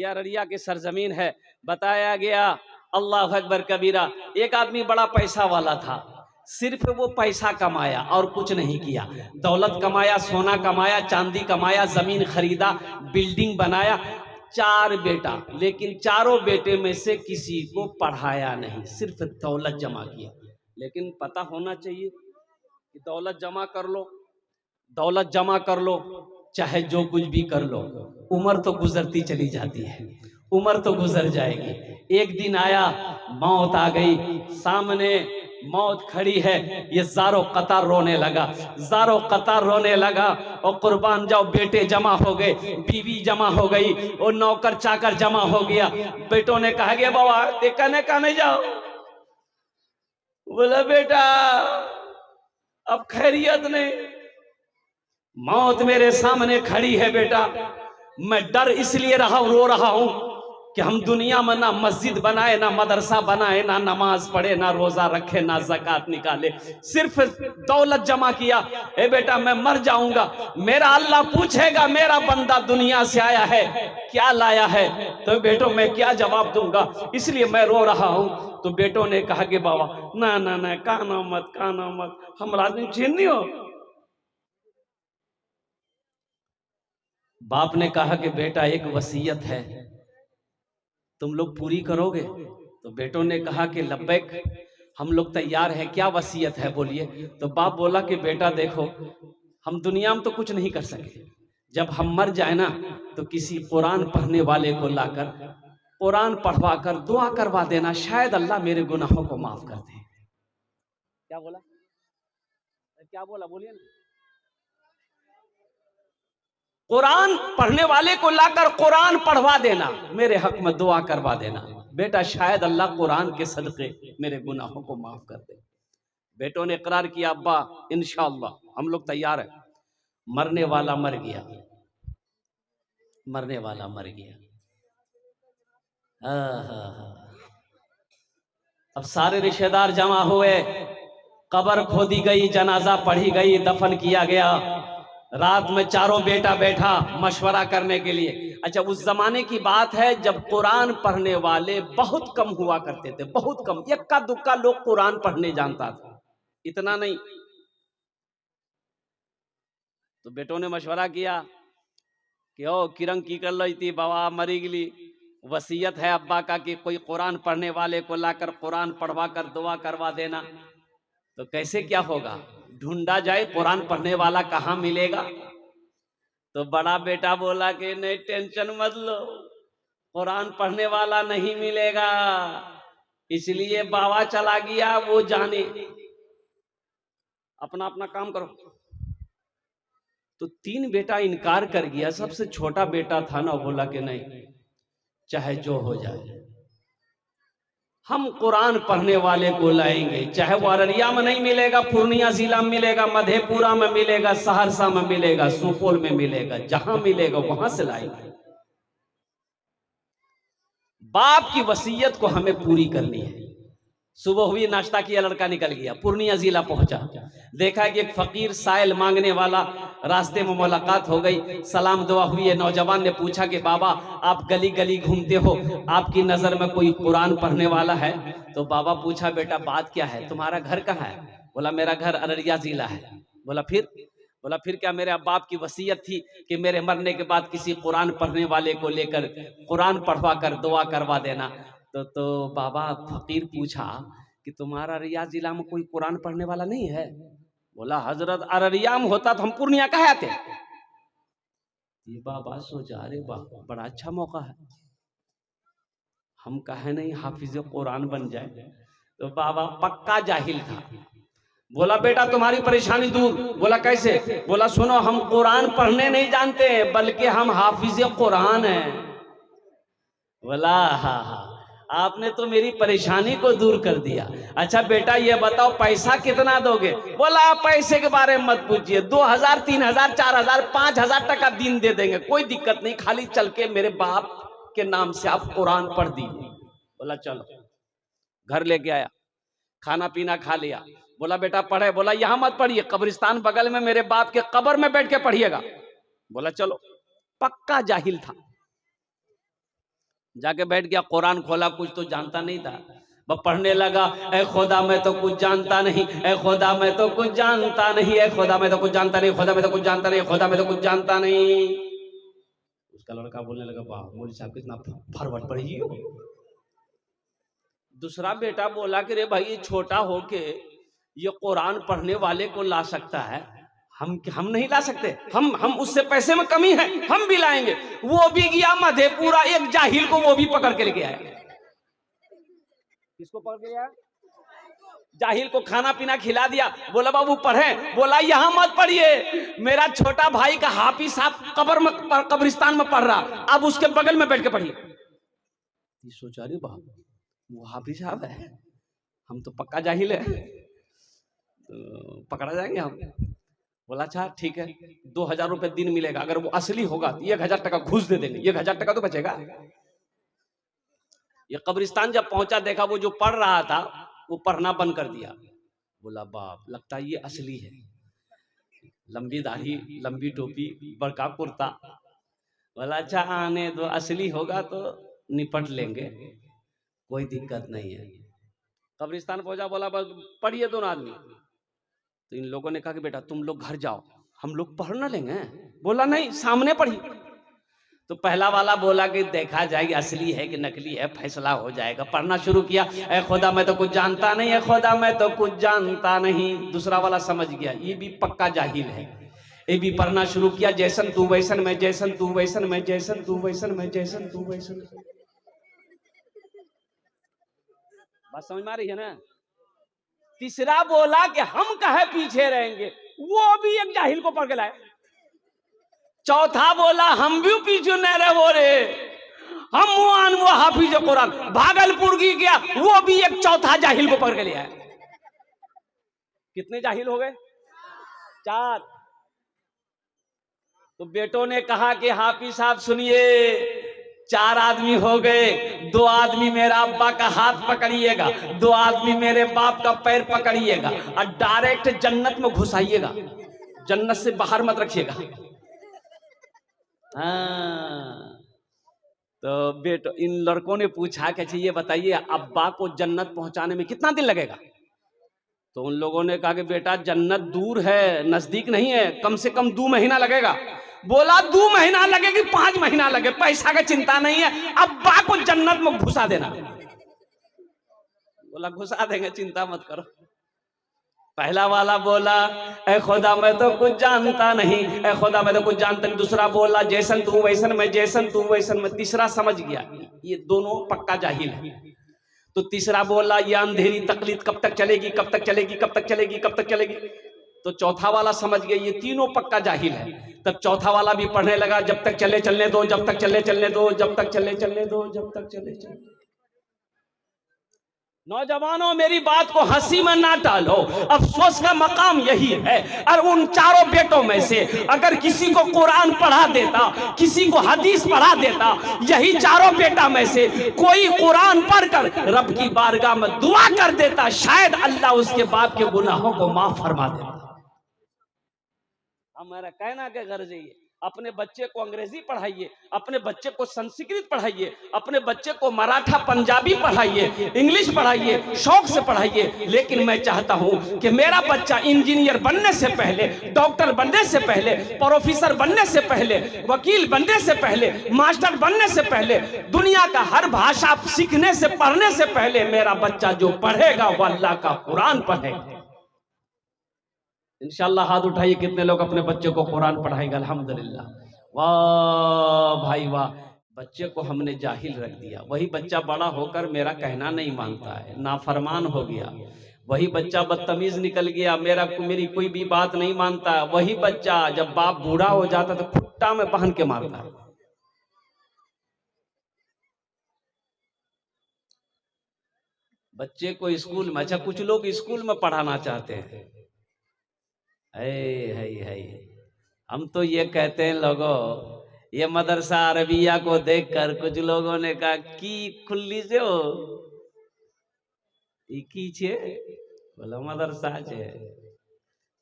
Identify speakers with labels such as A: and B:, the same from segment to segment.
A: ये अररिया की सरजमीन है। बताया गया अल्लाह अकबर कबीरा, एक आदमी बड़ा पैसा वाला था, सिर्फ वो पैसा कमाया और कुछ नहीं किया। दौलत कमाया, सोना कमाया, चांदी कमाया, जमीन खरीदा, बिल्डिंग बनाया, 4 बेटा, लेकिन चारों बेटे में से किसी को पढ़ाया नहीं, सिर्फ दौलत जमा किया। लेकिन पता होना चाहिए कि दौलत जमा कर लो, दौलत जमा कर लो, चाहे जो कुछ भी कर लो, उम्र तो गुजरती चली जाती है, उम्र तो गुजर जाएगी। एक दिन आया, मौत आ गई सामने, मौत खड़ी है, ये ज़ारो कतार रोने लगा, ज़ारो कतार रोने लगा। और कुर्बान जाओ, बेटे जमा हो गए, बीवी जमा हो गई, और नौकर चाकर जमा हो गया। बेटों ने कहा गया बाबा देखने का नहीं जाओ। बोला बेटा अब खैरियत नहीं, मौत मेरे सामने खड़ी है बेटा, मैं डर इसलिए रो रहा हूं कि हम दुनिया में ना मस्जिद बनाए, ना मदरसा बनाए, ना नमाज पढ़े, ना रोजा रखे, ना ज़कात निकाले, सिर्फ दौलत जमा किया। ए बेटा मैं मर जाऊंगा, मेरा अल्लाह पूछेगा मेरा बंदा दुनिया से आया है क्या लाया है, तो बेटो मैं क्या जवाब दूंगा, इसलिए मैं रो रहा हूं। तो बेटों ने कहा कि बाबा ना ना ना, काना मत, हमारा आदमी चीन नहीं हो। बाप ने कहा कि बेटा एक वसीयत है, तुम लोग पूरी करोगे? तो बेटों ने कहा कि लब्बैक, हम लोग तैयार हैं, क्या वसीयत है बोलिए। तो बाप बोला कि बेटा देखो, हम दुनिया में तो कुछ नहीं कर सके, जब हम मर जाए ना तो किसी कुरान पढ़ने वाले को लाकर कुरान पढ़वा कर दुआ करवा देना, शायद अल्लाह मेरे गुनाहों को माफ कर दे। क्या बोला, क्या बोला बोलिए ना। कुरान पढ़ने वाले को लाकर कुरान पढ़वा देना, मेरे हक में दुआ करवा देना, बेटा शायद अल्लाह कुरान के सदके मेरे गुनाहों को माफ कर दे। बेटों ने इकरार किया अब्बा इंशाअल्लाह हम लोग तैयार हैं। मरने वाला मर गया, मरने वाला मर गया। अब सारे रिश्तेदार जमा हुए, कब्र खोदी गई, जनाजा पढ़ी गई, दफन किया गया। रात में चारों बेटा बैठा मशवरा करने के लिए। अच्छा उस जमाने की बात है जब कुरान पढ़ने वाले बहुत कम हुआ करते थे, बहुत कम, इक्का दुक्का लोग कुरान पढ़ने जानता था, इतना नहीं। तो बेटों ने मशवरा किया कि ओ किरण की कर ली थी, बाबा मरी गली, वसीयत है अब्बा का कि कोई कुरान पढ़ने वाले को लाकर कुरान पढ़वा कर दुआ करवा देना। तो कैसे क्या होगा, ढूंढा जाए कुरान पढ़ने वाला कहाँ मिलेगा। तो बड़ा बेटा बोला कि नहीं टेंशन मत लो, कुरान पढ़ने वाला नहीं मिलेगा, इसलिए बाबा चला गया, वो जाने, अपना अपना काम करो। तो 3 बेटा इनकार कर गया, सबसे छोटा बेटा था ना, बोला कि नहीं चाहे जो हो जाए हम कुरान पढ़ने वाले को लाएंगे, चाहे वो अररिया में नहीं मिलेगा, पूर्णिया जिला में मिलेगा, मधेपुरा में मिलेगा, सहरसा में मिलेगा, सुपौल में मिलेगा, जहां मिलेगा वहां से लाएंगे। बाप की वसीयत को हमें पूरी करनी है। सुबह हुई, नाश्ता किया, लड़का निकल गया, पूर्णिया जिला पहुंचा, देखा कि एक फकीर साइल मांगने वाला, रास्ते में मुलाकात हो गई, सलाम दुआ हुई है। नौजवान ने पूछा कि बाबा आप गली गली घूमते हो, आपकी नजर में कोई कुरान पढ़ने वाला है? तो बाबा पूछा बेटा बात क्या है, तुम्हारा घर कहाँ है? बोला मेरा घर अररिया जिला है। बोला फिर क्या, मेरे बाप की वसीयत थी कि मेरे मरने के बाद किसी कुरान पढ़ने वाले को लेकर कुरान पढ़वा कर दुआ करवा देना। तो बाबा फकीर पूछा कि तुम्हारा अररिया जिला में कोई कुरान पढ़ने वाला नहीं है? बोला हजरत अररिया में होता तो हम पूर्णिया कहाँ आते। ये बाबा सोचा अरे बाबा बड़ा अच्छा मौका है, हम कहे नहीं हाफिज कुरान बन जाए। तो बाबा पक्का जाहिल था। बोला बेटा तुम्हारी परेशानी दूर। बोला कैसे? बोला सुनो हम कुरान पढ़ने नहीं जानते बल्कि हम हाफिज कुरान हैं। बोला हाँ, आपने तो मेरी परेशानी को दूर कर दिया। अच्छा बेटा ये बताओ पैसा कितना दोगे? बोला पैसे के बारे में मत पूछिए, 2000 3000 4000 5000 टका दिन दे देंगे, कोई दिक्कत नहीं, खाली चल के मेरे बाप के नाम से आप कुरान पढ़ दीजिए। बोला चलो, घर लेके आया, खाना पीना खा लिया। बोला बेटा पढ़े? बोला यहां मत पढ़िए, कब्रिस्तान बगल में मेरे बाप के कब्र में बैठ के पढ़िएगा। बोला चलो। पक्का जाहिल था। जाके बैठ गया, कुरान खोला, कुछ तो जानता नहीं था, वह पढ़ने लगा, ए खुदा मैं तो कुछ जानता नहीं, ए खुदा मैं तो कुछ जानता नहीं, ए खुदा मैं तो कुछ जानता नहीं, खुदा मैं तो कुछ जानता नहीं, खुदा मैं तो कुछ जानता नहीं। उसका लड़का बोलने लगा, वाह मौलवी साहब कितना फॉरवर्ड पढ़ी हो। दूसरा बेटा बोला कि रे भाई ये छोटा होके ये कुरान पढ़ने वाले को ला सकता है, हम नहीं ला सकते, हम उससे पैसे में कमी है, हम भी लाएंगे। वो भी गया मधेपुरा, एक जाहिल को वो भी पकड़ के लेके आया। किसको पकड़ के आया? जाहिल को खाना पीना खिला दिया, बोला बाबू पढ़े, बोला यहां मत पढ़िए, मेरा छोटा भाई का हाफिज साहब कब्रिस्तान में पढ़ रहा, अब उसके बगल में बैठ के पढ़िए। सोचा रे बाप, वो हाफिज साहब है, हम तो पक्का जाहिल है, तो पकड़ा जाएंगे हम। बोला अच्छा ठीक है, 2000 रुपए दिन मिलेगा, अगर वो असली होगा तो 1000 टका घूस दे देंगे, 1000 टका तो बचेगा। ये कब्रिस्तान जब पहुंचा, देखा वो जो पढ़ रहा था वो पढ़ना बंद कर दिया। बोला बाप, लगता है ये असली है, लंबी दाढ़ी, लंबी टोपी, बड़का कुर्ता। बोला अच्छा आने दो, असली होगा तो निपट लेंगे, कोई दिक्कत नहीं है। कब्रिस्तान पहुंचा, बोला बस पढ़िए दोनों आदमी। तो इन लोगों ने कहा कि बेटा तुम लोग घर जाओ, हम लोग पढ़ ना लेंगे। बोला नहीं, सामने पढ़ी। तो पहला वाला बोला कि देखा जाएगी असली है कि नकली है, फैसला हो जाएगा। पढ़ना शुरू किया, ए खुदा मैं तो कुछ जानता नहीं, ए खुदा मैं तो कुछ जानता नहीं। दूसरा वाला समझ गया ये भी पक्का जाहिल है, ये भी पढ़ना शुरू किया, जैसन तू वैसन मैं, जैसन तू वैसन मैं, जैसन तू वैसन मैं, जैसन तू वैसन। बात समझ में आ रही है ना? तीसरा बोला कि हम कहे पीछे रहेंगे, वो भी एक जाहिल को पढ़ के लाए। चौथा बोला हम भी पीछे न रहो रे, हम वो हाफिज कुरान, भागलपुर की गया, वो भी एक चौथा जाहिल को पकड़ के लिया है। कितने जाहिल हो गए? 4। तो बेटों ने कहा कि हाफिज साहब सुनिए, 4 आदमी हो गए, 2 आदमी मेरा अब्बा का हाथ पकड़िएगा, 2 आदमी मेरे बाप का पैर पकड़िएगा और डायरेक्ट जन्नत में घुसाइएगा, जन्नत से बाहर मत रखिएगा। हाँ, तो बेटो इन लड़कों ने पूछा कि ये बताइए अब्बा को जन्नत पहुंचाने में कितना दिन लगेगा? तो उन लोगों ने कहा कि बेटा जन्नत दूर है, नजदीक नहीं है, कम से कम 2 महीना लगेगा। बोला 2 महीना लगे कि 5 महीना लगे, पैसा का चिंता नहीं है, अब्बा को जन्नत में घुसा देना। बोला घुसा देंगे, चिंता मत करो। पहला वाला बोला ए खुदा मैं तो कुछ जानता नहीं, ए खुदा मैं तो कुछ जानता नहीं। दूसरा बोला जैसन तू वैसन मैं, जैसन तू वैसन मैं। तीसरा समझ गया ये दोनों पक्का जाहिल है। तो तीसरा बोला ये अंधेरी तकलीफ कब तक चलेगी, कब तक चलेगी, कब तक चलेगी, कब तक चलेगी। तो चौथा वाला समझ गया ये तीनों पक्का जाहिल है। तब चौथा वाला भी पढ़ने लगा, जब तक चले चलने दो, जब तक चले चलने दो, जब तक चले चलने दो, जब तक चले चलने। नौजवानों मेरी बात को हंसी में ना टालो, अफसोस का मकाम यही है। और उन चारों बेटों में से अगर किसी को कुरान पढ़ा देता, किसी को हदीस पढ़ा देता, यही चारों बेटा में से कोई कुरान पढ़कर रब की बारगाह में दुआ कर देता, शायद अल्लाह उसके बाप के गुनाहों को माफ फरमा देता। हमारा कहना के गर्ज है, अपने बच्चे को अंग्रेजी पढ़ाइए, अपने बच्चे को संस्कृत पढ़ाइए, अपने बच्चे को मराठा पंजाबी पढ़ाइए, इंग्लिश पढ़ाइए, शौक से पढ़ाइए। लेकिन मैं चाहता हूं कि मेरा बच्चा इंजीनियर बनने से पहले, डॉक्टर बनने से पहले, प्रोफेसर बनने से पहले, वकील बनने से पहले, मास्टर बनने से पहले, दुनिया का हर भाषा सीखने से, पढ़ने से पहले मेरा बच्चा जो पढ़ेगा वो अल्लाह का कुरान पढ़ेगा। इंशाल्लाह हाथ उठाइए कितने लोग अपने बच्चे को कुरान पढ़ाएंगे। अल्हम्दुलिल्लाह, वाह भाई वाह। बच्चे को हमने जाहिल रख दिया, वही बच्चा बड़ा होकर मेरा कहना नहीं मानता है, नाफरमान हो गया। वही बच्चा बदतमीज निकल गया, मेरी कोई भी बात नहीं मानता। वही बच्चा जब बाप बूढ़ा हो जाता तो खुट्टा में बांध के मारता है। बच्चे को स्कूल में, अच्छा कुछ लोग स्कूल में पढ़ाना चाहते हैं, है हम तो ये कहते हैं लोगों, ये मदरसा अरबिया को देखकर कुछ लोगों ने कहा की खुल्ली से हो की छे, बोला मदरसा छे।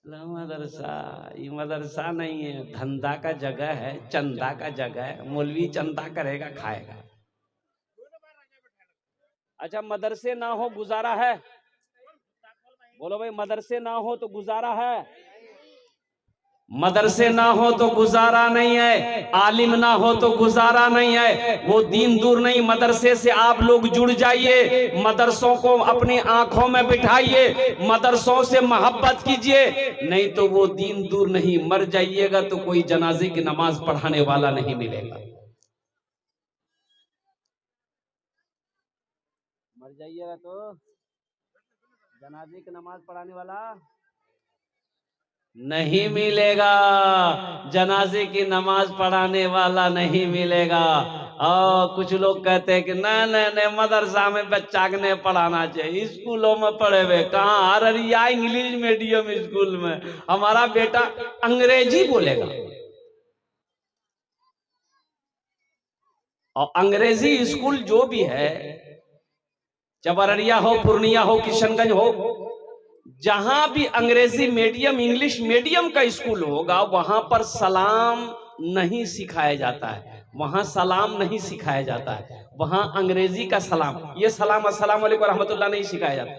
A: मदरसा ये मदरसा नहीं है, धंधा का जगह है, चंदा का जगह है, मौलवी चंदा करेगा खाएगा। अच्छा, मदरसे ना हो गुजारा है? बोलो भाई, मदरसे ना हो तो गुजारा है? मदरसे ना हो तो गुजारा नहीं है, आलिम ना हो तो गुजारा नहीं है। वो दीन दूर नहीं, मदरसे से आप लोग जुड़ जाइए, मदरसों को अपनी आंखों में बिठाइए, मदरसों से मोहब्बत कीजिए, नहीं तो वो दीन दूर नहीं। मर जाइएगा तो कोई जनाजे की नमाज पढ़ाने वाला नहीं मिलेगा। मर जाइएगा तो जनाजे की नमाज पढ़ाने वाला नहीं मिलेगा, जनाजे की नमाज पढ़ाने वाला नहीं मिलेगा। और कुछ लोग कहते हैं कि नहीं मदरसा में बच्चा के नहीं पढ़ाना चाहिए, स्कूलों में पढ़े हुए कहाँ, अररिया इंग्लिश मीडियम स्कूल में हमारा बेटा अंग्रेजी बोलेगा। और अंग्रेजी स्कूल जो भी है, चाहे अररिया हो, पूर्णिया हो, किशनगंज हो, जहां भी अंग्रेजी मीडियम इंग्लिश मीडियम का स्कूल होगा, वहां पर सलाम नहीं सिखाया जाता है, वहां सलाम नहीं सिखाया जाता है, वहां अंग्रेजी का सलाम, ये सलाम अस्सलाम वालेकुम रहमतुल्लाह नहीं सिखाया जाता।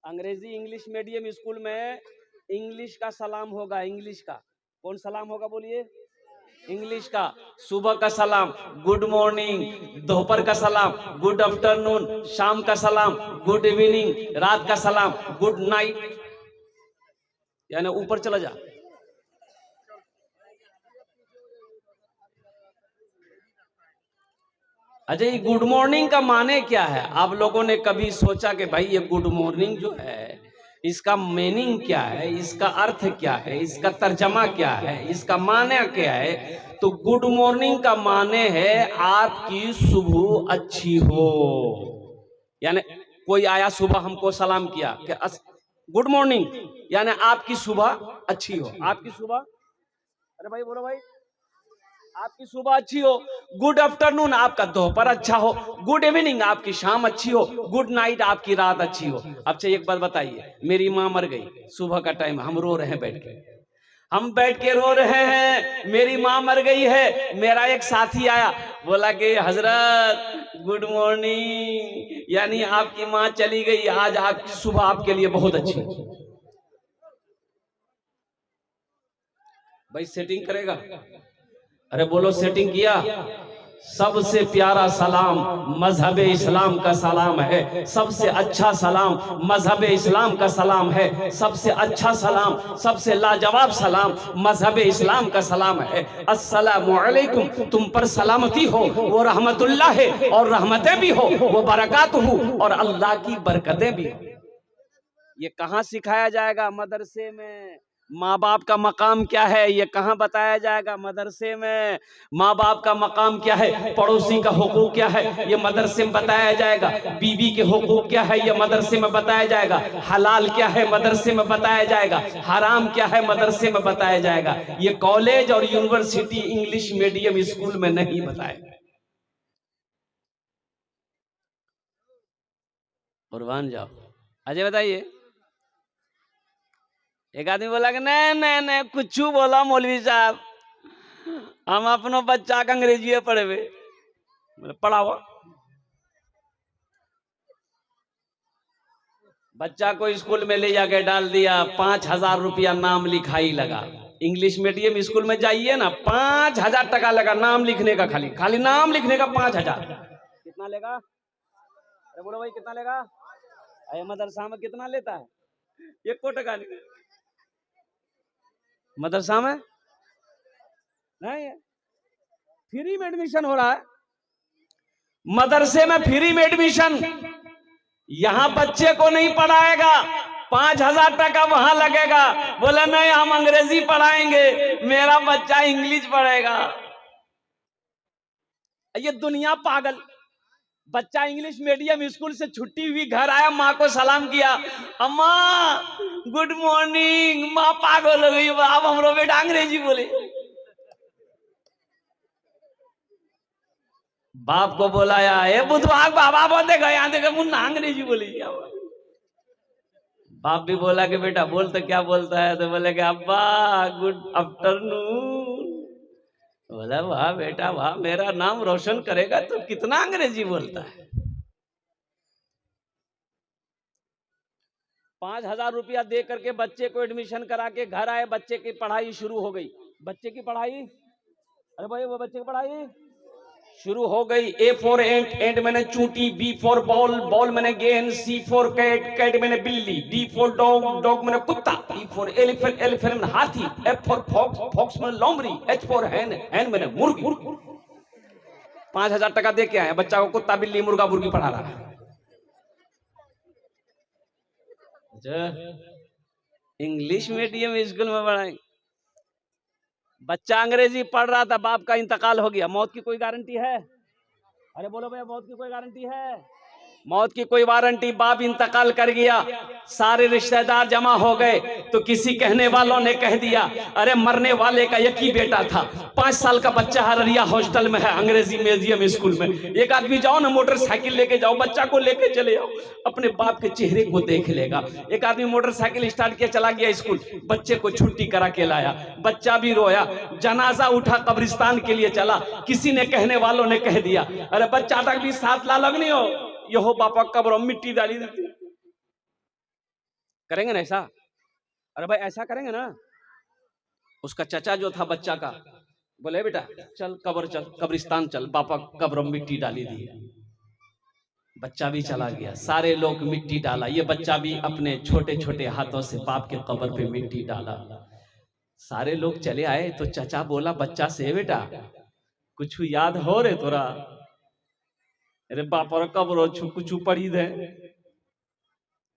A: अंग्रेजी इंग्लिश मीडियम स्कूल में इंग्लिश का सलाम होगा। इंग्लिश का कौन सलाम होगा बोलिए? इंग्लिश का। सुबह का सलाम गुड मॉर्निंग, दोपहर का सलाम गुड आफ्टरनून, शाम का सलाम गुड इवनिंग, रात का सलाम गुड नाइट। यानी ऊपर चला जा। अच्छा, ये गुड मॉर्निंग का माने क्या है? आप लोगों ने कभी सोचा कि भाई ये गुड मॉर्निंग जो है इसका मीनिंग क्या है, इसका अर्थ क्या है, इसका तर्जमा क्या है, इसका माने क्या है? तो गुड मॉर्निंग का माने है आपकी सुबह अच्छी हो। यानी कोई आया सुबह हमको सलाम किया कि गुड मॉर्निंग, यानी आपकी सुबह अच्छी हो। आपकी सुबह, अरे भाई बोलो भाई, आपकी सुबह अच्छी हो। गुड आफ्टरनून, आपका दोपहर अच्छा हो। गुड इवनिंग, आपकी शाम अच्छी हो। गुड नाइट, आपकी रात अच्छी हो। अच्छा एक बात बताइए, मेरी माँ मर गई, सुबह का टाइम, हम रो रहे हैं बैठ के, हम बैठ के रो रहे हैं, मेरी माँ मर गई है। मेरा एक साथी आया, बोला कि हजरत गुड मॉर्निंग, यानी आपकी माँ चली गई, आज आपकी सुबह आपके लिए बहुत अच्छी। भाई सेटिंग करेगा? अरे बोलो सेटिंग किया? सबसे प्यारा सलाम मजहब इस्लाम का सलाम है, सबसे अच्छा सलाम मजहब इस्लाम का सलाम है, सबसे अच्छा सलाम, सबसे लाजवाब सलाम मजहब इस्लाम का सलाम है। अस्सलामु अलैकुम, तुम पर सलामती हो, वो रहमतुल्लाह है और रहमतें भी हो, वो बरकत हो और अल्लाह की बरकतें भी हो। ये कहाँ सिखाया जाएगा? मदरसे में। माँ बाप का मकाम क्या है ये कहाँ बताया जाएगा? मदरसे में। माँ बाप का मकाम क्या है, पड़ोसी का हुकूक क्या है, ये मदरसे में बताया जाएगा। बीवी के हुकूक क्या है, ये मदरसे में बताया जाएगा। हलाल क्या है, मदरसे में बताया जाएगा। हराम क्या है, मदरसे में बताया जाएगा। ये कॉलेज और यूनिवर्सिटी इंग्लिश मीडियम स्कूल में नहीं बताएगा। कुर्बान जाओ। अजय बताइए। एक आदमी बोला कि नहीं नहीं नहीं कुछ बोला मौलवी साहब, हम अपनो बच्चा के अंग्रेजी पढ़े, पढ़ाओ। बच्चा को स्कूल में ले जाके डाल दिया, 5,000 रुपया नाम लिखाई लगा। इंग्लिश मीडियम स्कूल में जाइए ना, 5,000 टका लगा नाम लिखने का, खाली खाली नाम लिखने का 5,000। कितना लेगा? अरे बोलो भाई कितना लेगा? अरे मदरसा में कितना लेता है? 1 टका नहीं मदरसा में, नहीं फ्री में एडमिशन हो रहा है। मदरसे में फ्री में एडमिशन, यहां बच्चे को नहीं पढ़ाएगा, 5,000 टका वहां लगेगा। बोले नहीं हम अंग्रेजी पढ़ाएंगे, मेरा बच्चा इंग्लिश पढ़ेगा। ये दुनिया पागल। बच्चा इंग्लिश मीडियम स्कूल से छुट्टी हुई, घर आया, माँ को सलाम किया, अम्मा गुड मॉर्निंग। माँ पागल हो गई, अब हमरो बेटा अंग्रेजी बोले। बाप को बुलाया, ए बुधवार बाबा बोल देखो यहाँ देखो मुन्ना अंग्रेजी बोली। बाप भी बोला कि बेटा बोल, तो क्या बोलता है? तो बोले कि अब्बा गुड आफ्टरनून। बोला वाह बेटा वाह, मेरा नाम रोशन करेगा तो कितना अंग्रेजी बोलता है। 5,000 रुपया दे करके बच्चे को एडमिशन करा के घर आए, बच्चे की पढ़ाई शुरू हो गई। बच्चे की पढ़ाई, अरे भाई वो बच्चे की पढ़ाई शुरू हो गई। ए फॉर एंट, एंट मैंने चूंटी, बी फॉर बॉल, बॉल मैंने गेंद, सी फॉर कैट, कैट मैंने बिल्ली, डी फॉर डॉग, डॉग मैंने कुत्ता, ई फॉर एलिफेंट, एलिफेंट मैंने हाथी, एफ फॉर फॉक्स, फॉक्स मैंने लोमड़ी, एच फॉर हैन, हैन मैंने मुर्गी। 5,000 टका दे के आए, बच्चा को कुत्ता बिल्ली मुर्गा मुर्गी पढ़ा रहा है। इंग्लिश मीडियम स्कूल में पढ़ाएंगे। बच्चा अंग्रेजी पढ़ रहा था, बाप का इंतकाल हो गया। मौत की कोई गारंटी है? अरे बोलो भैया, मौत की कोई गारंटी है? मौत की कोई वारंटी। बाप इंतकाल कर गया, सारे रिश्तेदार जमा हो गए, तो किसी कहने वालों ने कह दिया अरे मरने वाले का एक ही बेटा था, 5 साल का बच्चा हररिया हॉस्टल में है, अंग्रेजी मीडियम स्कूल में। एक आदमी जाओ ना, मोटरसाइकिल लेके जाओ, बच्चा को लेके चले जाओ, अपने बाप के चेहरे को देख लेगा। एक आदमी मोटरसाइकिल स्टार्ट किया, चला गया स्कूल, बच्चे को छुट्टी करा के लाया, बच्चा भी रोया, जनाजा उठा, कब्रिस्तान के लिए चला। किसी ने कहने वालों ने कह दिया अरे बच्चा तक भी साथ ला लगनी हो, यो हो पापा कब्र में मिट्टी डाली देती। करेंगे ना ऐसा? अरे भाई ऐसा करेंगे ना? उसका चचा जो था बच्चा का, बोले बेटा चल कब्र, चल कब्रिस्तान चल, पापा कब्र में मिट्टी डाली दी। बच्चा भी चला गया, सारे लोग मिट्टी डाला, ये बच्चा भी अपने छोटे छोटे हाथों से बाप के कब्र पे मिट्टी डाला। सारे लोग चले आए तो चचा बोला बच्चा से, बेटा कुछ याद हो रे तोरा? अरे बाप और कब्र कुछ पढ़ी दे।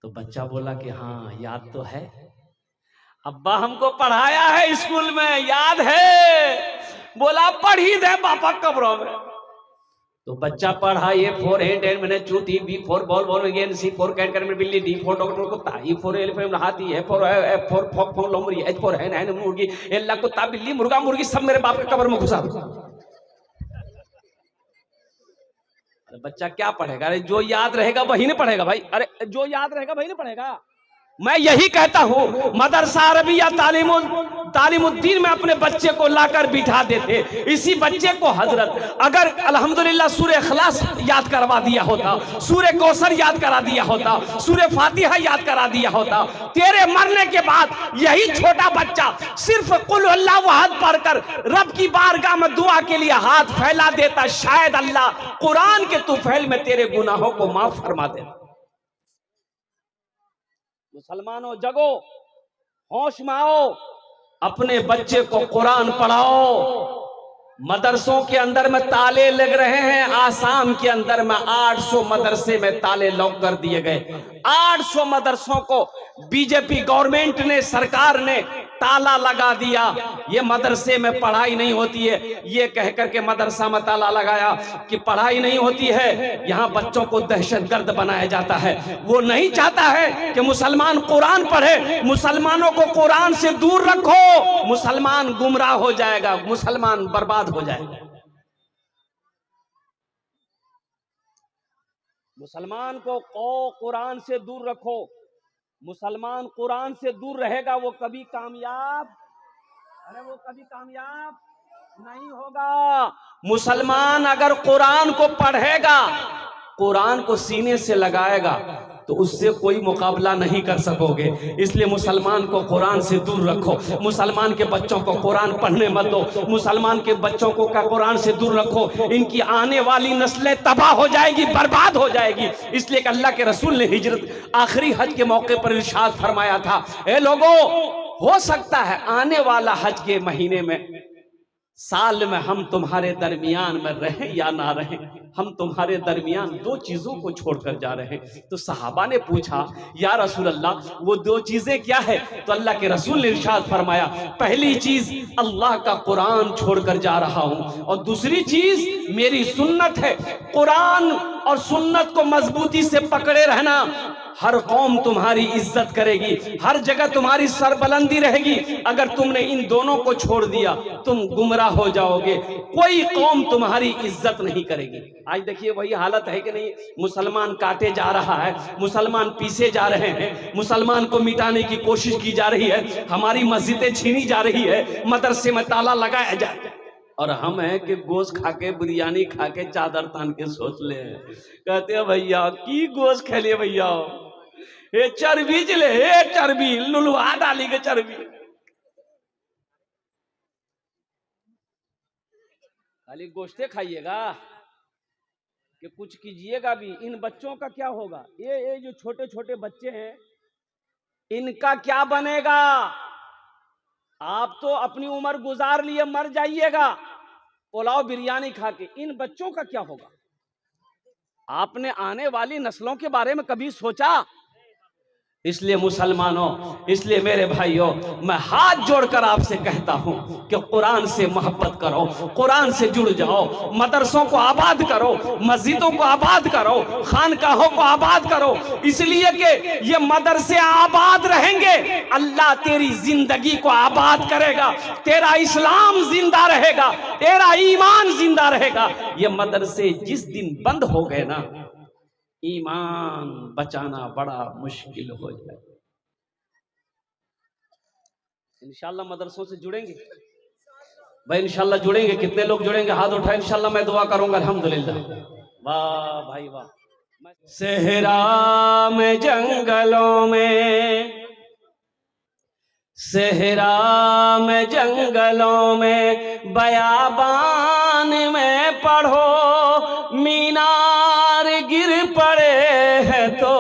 A: तो बच्चा बोला कि हाँ याद तो है, अब्बा हमको पढ़ाया है स्कूल में, याद है। बोला पढ़ी दे पापा कब्रों में। तो बच्चा पढ़ा, ए फॉर हैंड, हैंड मैंने चूंटी, बी फॉर बॉल, बॉल में गेंद, सी फॉर कैट, कैट में बिल्ली, डी फॉर डॉग कुत्ता, ई फॉर एलिफेंट हाथी, एफ फॉर फॉक फॉक लोमड़ी, एच फॉर हैन, हैन मुर्गी, एल कुत्ता बिल्ली मुर्गा मुर्गी सब मेरे बाप के कब्र में घुसा। बच्चा क्या पढ़ेगा? अरे जो याद रहेगा वही नहीं पढ़ेगा भाई। अरे जो याद रहेगा वही नहीं पढ़ेगा। मैं यही कहता हूँ, मदरसा अरबिया तालीमुद्दीन में अपने बच्चे को लाकर बिठा देते। इसी बच्चे को हजरत अगर अल्हम्दुलिल्लाह सूरह इखलास याद करवा दिया होता, सूरह कौसर याद करा दिया होता, सूरह फातिहा याद करा दिया होता, तेरे मरने के बाद यही छोटा बच्चा सिर्फ कुल अल्लाहु अहद पढ़कर रब की बारगाह में दुआ के लिए हाथ फैला देता, शायद अल्लाह कुरान के तुफैल में तेरे गुनाहों को माफ फरमा देता। मुसलमानों जगो, होश में आओ, अपने बच्चे को कुरान पढ़ाओ। मदरसों के अंदर में ताले लग रहे हैं, आसाम के अंदर में 800 मदरसे में ताले लॉक कर दिए गए। 800 मदरसों को बीजेपी गवर्नमेंट ने, सरकार ने ताला लगा दिया। ये मदरसे में पढ़ाई नहीं होती है, ये कह करके मदरसा में ताला लगाया कि पढ़ाई नहीं होती है, यहाँ बच्चों को दहशतगर्द बनाया जाता है। वो नहीं चाहता है कि मुसलमान कुरान पढ़े। मुसलमानों को कुरान से दूर रखो, मुसलमान गुमराह हो जाएगा, मुसलमान बर्बाद हो जाएगा। मुसलमान को कुरान से दूर रखो। मुसलमान कुरान से दूर रहेगा, वो कभी कामयाब, अरे वो कभी कामयाब नहीं होगा। मुसलमान अगर कुरान को पढ़ेगा, कुरान को सीने से लगाएगा, तो उससे कोई मुकाबला नहीं कर सकोगे। इसलिए मुसलमान को कुरान से दूर रखो। मुसलमान के बच्चों को कुरान पढ़ने मत दो। मुसलमान के बच्चों को कुरान से दूर रखो। इनकी आने वाली नस्लें तबाह हो जाएगी, बर्बाद हो जाएगी। इसलिए कि अल्लाह के रसूल ने हिजरत आखिरी हज के मौके पर इरशाद फरमाया था, ए लोगों, हो सकता है आने वाला हज के महीने में, साल में हम तुम्हारे दरमियान में रहें या ना रहें, हम तुम्हारे दरमियान 2 चीजों को छोड़कर जा रहे हैं। तो सहाबा ने पूछा, या रसूल अल्लाह, वो 2 चीजें क्या है? तो अल्लाह के रसूल ने इरशाद फरमाया, पहली चीज अल्लाह का कुरान छोड़कर जा रहा हूं, और दूसरी चीज मेरी सुन्नत है। कुरान और सुन्नत को मजबूती से पकड़े रहना। हर कौम तुम्हारी इज्जत करेगी, हर जगह तुम्हारी सरबलंदी रहेगी। अगर तुमने इन दोनों को छोड़ दिया, तुम गुमराह हो जाओगे, कोई कौम तुम्हारी इज्जत नहीं करेगी। आज देखिए वही हालत है कि नहीं? मुसलमान काटे जा रहा है, मुसलमान पीसे जा रहे हैं, मुसलमान को मिटाने की कोशिश की जा रही है, हमारी मस्जिदें छीनी जा रही है, मदरसे में ताला लगाया जा, और हम हैं कि गोश्त खा के बिरयानी खा के चादर तान के सोच ले। कहते हैं भैया की गोश्त खेलिए भैया, ये चर्बी जले, ये चर्बी लुलवा डाली के चर्बी, खाली गोश्ते खाइएगा कि कुछ कीजिएगा भी। इन बच्चों का क्या होगा? ये जो छोटे छोटे बच्चे हैं इनका क्या बनेगा? आप तो अपनी उम्र गुजार लिए मर जाइएगा पुलाव बिरयानी खा के, इन बच्चों का क्या होगा? आपने आने वाली नस्लों के बारे में कभी सोचा? इसलिए मुसलमानों, इसलिए मेरे भाइयों, मैं हाथ जोड़कर आपसे कहता हूं कि कुरान से मोहब्बत करो, कुरान से जुड़ जाओ, मदरसों को आबाद करो, मस्जिदों को आबाद करो, खानकाहों को आबाद करो, इसलिए कि ये मदरसे आबाद रहेंगे, अल्लाह तेरी जिंदगी को आबाद करेगा, तेरा इस्लाम जिंदा रहेगा, तेरा ईमान जिंदा रहेगा। ये मदरसे जिस दिन बंद हो गए ना, ईमान बचाना बड़ा मुश्किल हो जाए। इंशाल्लाह मदरसों से जुड़ेंगे भाई, इंशाल्लाह जुड़ेंगे। कितने लोग जुड़ेंगे? हाथ उठाए, इंशाल्लाह मैं दुआ करूंगा। अल्हम्दुलिल्लाह, वाह भाई वाह। सहरा में जंगलों में, सहरा में जंगलों में, बयाबान में पढ़ो, मीनार गिर पड़े हैं तो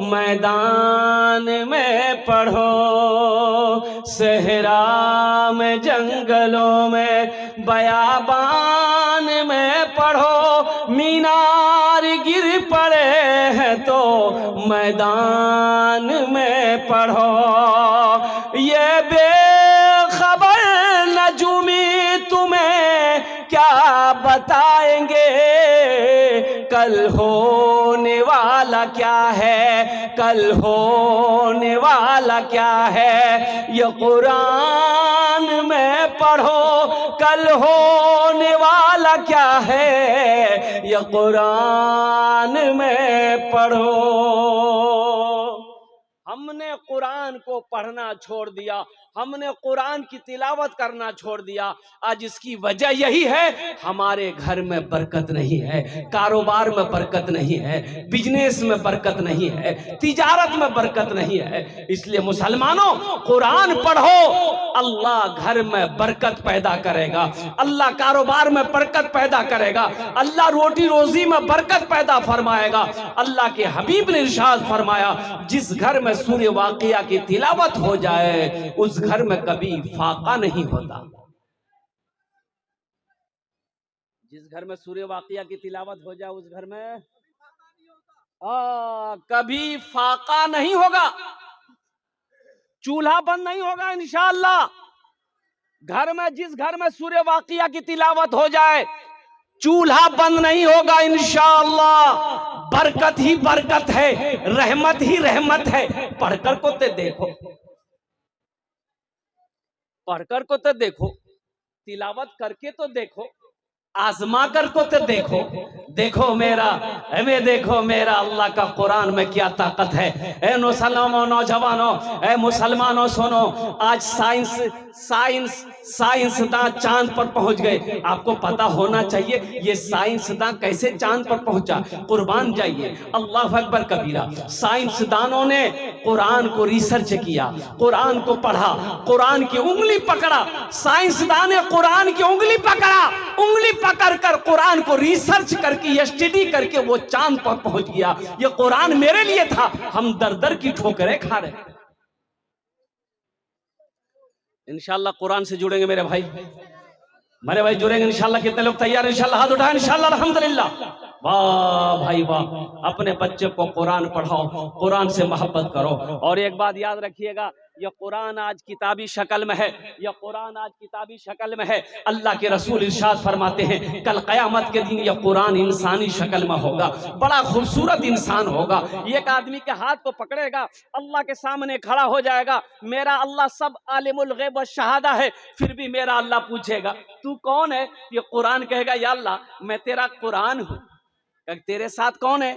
A: मैदान में पढ़ो। सहरा में जंगलों में, बयाबान में पढ़ो, मीनार गिर पड़े हैं तो मैदान में पढ़ो। ये बेखबर नजूमी तुम्हें क्या बताएंगे, कल होने वाला क्या है, कल होने वाला क्या है। ये कुरान में पढ़ो, कल होने वाला क्या है, ये कुरान में पढ़ो। हमने कुरान को पढ़ना छोड़ दिया, हमने कुरान की तिलावत करना छोड़ दिया। आज इसकी वजह यही है, हमारे घर में बरकत नहीं है, कारोबार में बरकत नहीं है, बिजनेस में बरकत नहीं है, तिजारत में बरकत नहीं है। इसलिए मुसलमानों, कुरान पढ़ो, अल्लाह घर में बरकत पैदा करेगा, अल्लाह कारोबार में बरकत पैदा करेगा, अल्लाह रोटी रोजी में बरकत पैदा फरमाएगा। अल्लाह के हबीब ने इरशाद फरमाया, जिस घर में सूरह वाक़िया की तिलावत हो जाए उस घर में कभी फाका नहीं होता। जिस घर में सूरह वाक़िया की तिलावत हो जाए उस घर में कभी फाका नहीं होगा, चूल्हा बंद नहीं होगा इंशाअल्लाह। घर में, जिस घर में सूरह वाक़िया की तिलावत हो जाए चूल्हा बंद नहीं होगा इंशाअल्लाह। बरकत ही बरकत है, रहमत ही रहमत है। पढ़कर को ते देखो, पढ़कर को तो देखो, तिलावत करके तो देखो, आजमा कर को तो देखो। देखो मेरा, हमें देखो मेरा अल्लाह का कुरान में क्या ताकत है। ए मुसलमानों, नौजवानों, ए मुसलमानों सुनो, आज साइंसदान चांद पर पहुंच गए। आपको पता होना चाहिए ये साइंसदान कैसे चांद पर पहुंचा। कुर्बान जाइए, अल्लाह अकबर कबीरा। साइंसदानों ने कुरान को रिसर्च किया, कुरान को पढ़ा, कुरान की उंगली पकड़ा। साइंसदान ने कुरान की उंगली पकड़ा, उंगली पकड़कर कुरान को रिसर्च करके, स्टडी करके वो चांद पर पहुंच गया। ये कुरान मेरे लिए था, हम दर दर की ठोकरें खा रहे। इंशाल्लाह कुरान से जुड़ेंगे मेरे भाई, मेरे भाई जुड़ेंगे इंशाल्लाह। कितने लोग तैयार हैं? इंशाल्लाह हाथ उठाएं इंशाल्लाह। अल्हम्दुलिल्लाह, वाह भाई वाह। अपने बच्चे को कुरान पढ़ाओ, कुरान से मोहब्बत करो। और एक बात याद रखिएगा, यह कुरान आज किताबी शक्ल में है, यह कुरान आज किताबी शक्ल में है। अल्लाह के रसूल इरशाद फरमाते हैं, कल क़यामत के दिन यह कुरान इंसानी शक्ल में होगा, बड़ा खूबसूरत इंसान होगा। एक आदमी के हाथ को पकड़ेगा, अल्लाह के सामने खड़ा हो जाएगा। मेरा अल्लाह सब आलिमुल गैब व शहादा है, फिर भी मेरा अल्लाह पूछेगा तू कौन है? ये कुरान कहेगा, या अल्लाह मैं तेरा कुरान हूँ। तेरे साथ कौन है?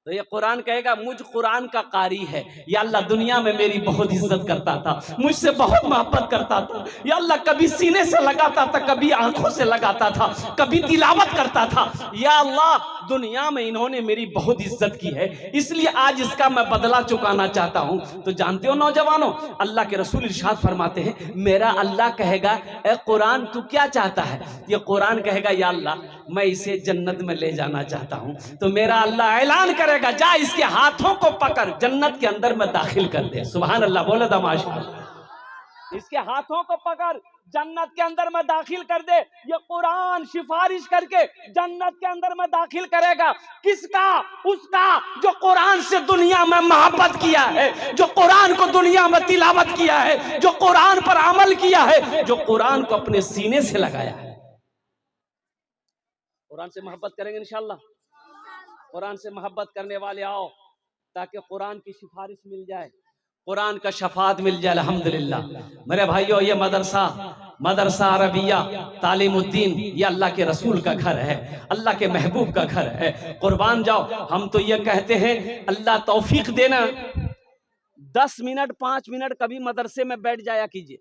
A: तो ये कुरान कहेगा मुझ कुरान का कारी है, या अल्लाह दुनिया में मेरी बहुत इज्जत करता था, मुझसे बहुत मोहब्बत करता था, या अल्लाह कभी सीने से लगाता था, कभी आंखों से लगाता था, कभी तिलावत करता था, या अल्लाह दुनिया में इन्होंने मेरी बहुत इज्जत की है, इसलिए आज इसका मैं बदला चुकाना चाहता हूं। तो जानते हो नौजवानों, अल्लाह के रसूल इरशाद फरमाते हैं, मेरा अल्लाह कहेगा ए कुरान तू क्या चाहता है? ये कुरान कहेगा या अल्लाह मैं इसे जन्नत में ले जाना चाहता हूं। तो मेरा अल्लाह ऐलान करेगा जा इसके हाथों को पकड़ जन्नत के अंदर में दाखिल कर दे। सुभान अल्लाह, बोले माशाअल्लाह। इसके हाथों को पकड़ जन्नत के अंदर में दाखिल कर दे। ये कुरान सिफारिश करके जन्नत के अंदर में दाखिल करेगा। किसका? उसका जो कुरान से दुनिया में मोहब्बत किया है, जो कुरान को दुनिया में तिलावत किया है, जो कुरान पर अमल किया है, जो कुरान को अपने सीने से लगाया है। कुरान से मोहब्बत करेंगे इंशाअल्लाह। कुरान से मोहब्बत करने वाले आओ ताकि कुरान की सिफारिश मिल जाए, कुरान का शफात मिल जाए। अल्हम्दुलिल्लाह मेरे भाइयों, ये मदरसा अरबिया तालीमुद्दीन ये अल्लाह के रसूल का घर है, अल्लाह के महबूब का घर है। कुर्बान जाओ, हम तो ये कहते हैं अल्लाह तौफीक देना। 10 मिनट 5 मिनट कभी मदरसे में बैठ जाया कीजिए,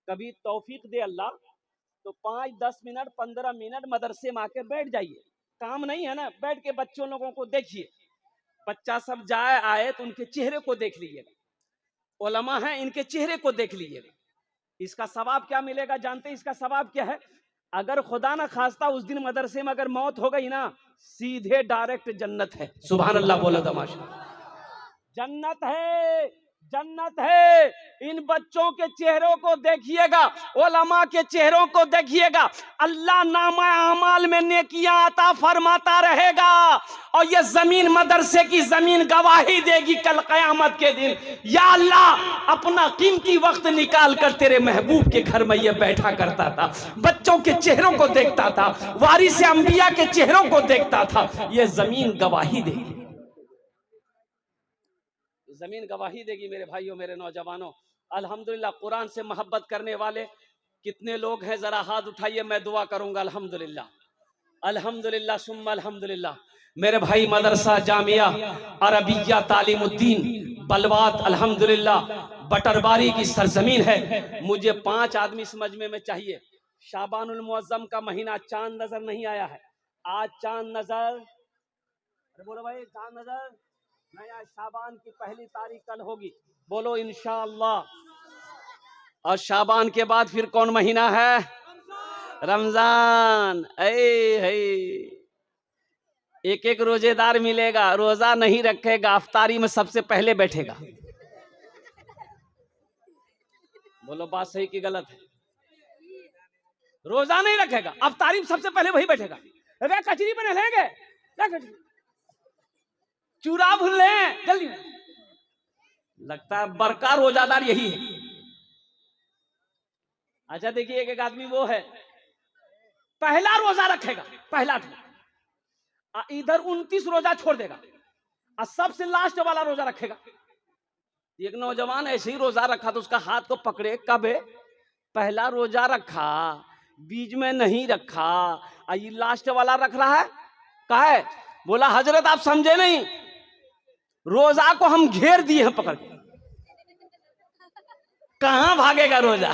A: कभी तौफीक दे अल्लाह तो 5-10 मिनट 15 मिनट मदरसे में आके बैठ जाइए। काम नहीं है ना, बैठ के बच्चों लोगों को देखिए। बच्चा सब जाए आए तो उनके चेहरे को देख लीजिएगा, उलमा हैं इनके चेहरे को देख लीजिएगा। इसका सवाब क्या मिलेगा जानते हैं? इसका सवाब क्या है? अगर खुदा ना खास्ता उस दिन मदरसे में अगर मौत हो गई ना, सीधे डायरेक्ट जन्नत है। सुभान अल्लाह, बोला तमाशा, जन्नत है, जन्नत है। इन बच्चों के चेहरों को देखिएगा, उलमा के चेहरों को देखिएगा। अल्लाह नामा अमाल में नेकियां अता फरमाता रहेगा और ये जमीन मदरसे की जमीन गवाही देगी कल कयामत के दिन। या अल्लाह अपना कीमती वक्त निकाल कर तेरे महबूब के घर में ये बैठा करता था, बच्चों के चेहरों को देखता था, वारिस अंबिया के चेहरों को देखता था। ये जमीन गवाही देगी, जमीन गवाही देगी। मेरे भाइयों, मेरे नौजवानों, अल्हम्दुलिल्लाह कुरान से मोहब्बत करने वाले कितने लोग हैं? जरा हाथ उठाइए, मैं दुआ करूंगा। अल्हम्दुलिल्लाह, अल्हम्दुलिल्लाह सुम्मा अल्हम्दुलिल्लाह। मेरे भाई, मदरसा जामिया अरबिया तालीमुद्दीन बलवात अल्हम्दुलिल्लाह बटरबारी की सरजमीन है। मुझे 5 आदमी इस मजमे में चाहिए। शाबानुल मुअज्जम का महीना, चांद नजर नहीं आया है, आज चांद नजर, अरे बोलो भाई, चांद नजर नया, शाबान की पहली तारीख कल होगी, बोलो इंशाअल्लाह। और शाबान के बाद फिर कौन महीना है? रमजान। एक एक रोजेदार मिलेगा, रोजा नहीं रखेगा, अफ्तारी में सबसे पहले बैठेगा। बोलो बात सही की गलत है? रोजा नहीं रखेगा, अफ्तारी में सबसे पहले वही बैठेगा। अरे कचरी बने लेंगे, चूरा भूल लें जल्दी। लगता है बरका रोजादार यही है। अच्छा देखिए, एक आदमी वो है पहला रोजा रखेगा, पहला इधर 29 रोजा छोड़ देगा और सबसे लास्ट वाला रोजा रखेगा। एक नौजवान ऐसे ही रोजा रखा तो उसका हाथ को पकड़े, कब है? पहला रोजा रखा, बीच में नहीं रखा, ये लास्ट वाला रख रहा है। कहा है? बोला हजरत आप समझे नहीं, रोजा को हम घेर दिए हैं पकड़ के, कहां भागेगा रोजा?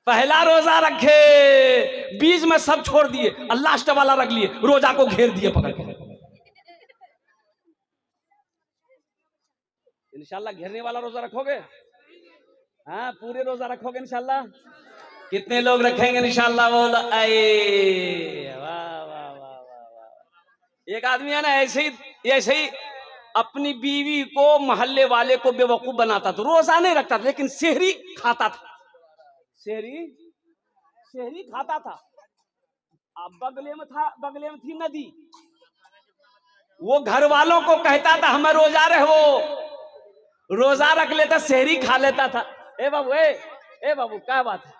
A: पहला रोजा रखे, बीच में सब छोड़ दिए, लास्ट वाला रख लिए, रोजा को घेर दिए पकड़ के। इंशाल्लाह घेरने वाला रोजा रखोगे? हाँ, पूरे रोजा रखोगे इंशाल्लाह? कितने लोग रखेंगे इंशाल्लाह? बोल आए, वाह वाह वाह वाह। एक आदमी है ना ऐसे ही अपनी बीवी को, मोहल्ले वाले को बेवकूफ बनाता था। रोजा नहीं रखता था लेकिन सेहरी खाता था, सेहरी खाता था। अब बगले में थी नदी। वो घर वालों को कहता था हमें रोजा रहो, रोजा रख लेता, सेहरी खा लेता था। ए बाबू क्या बात है?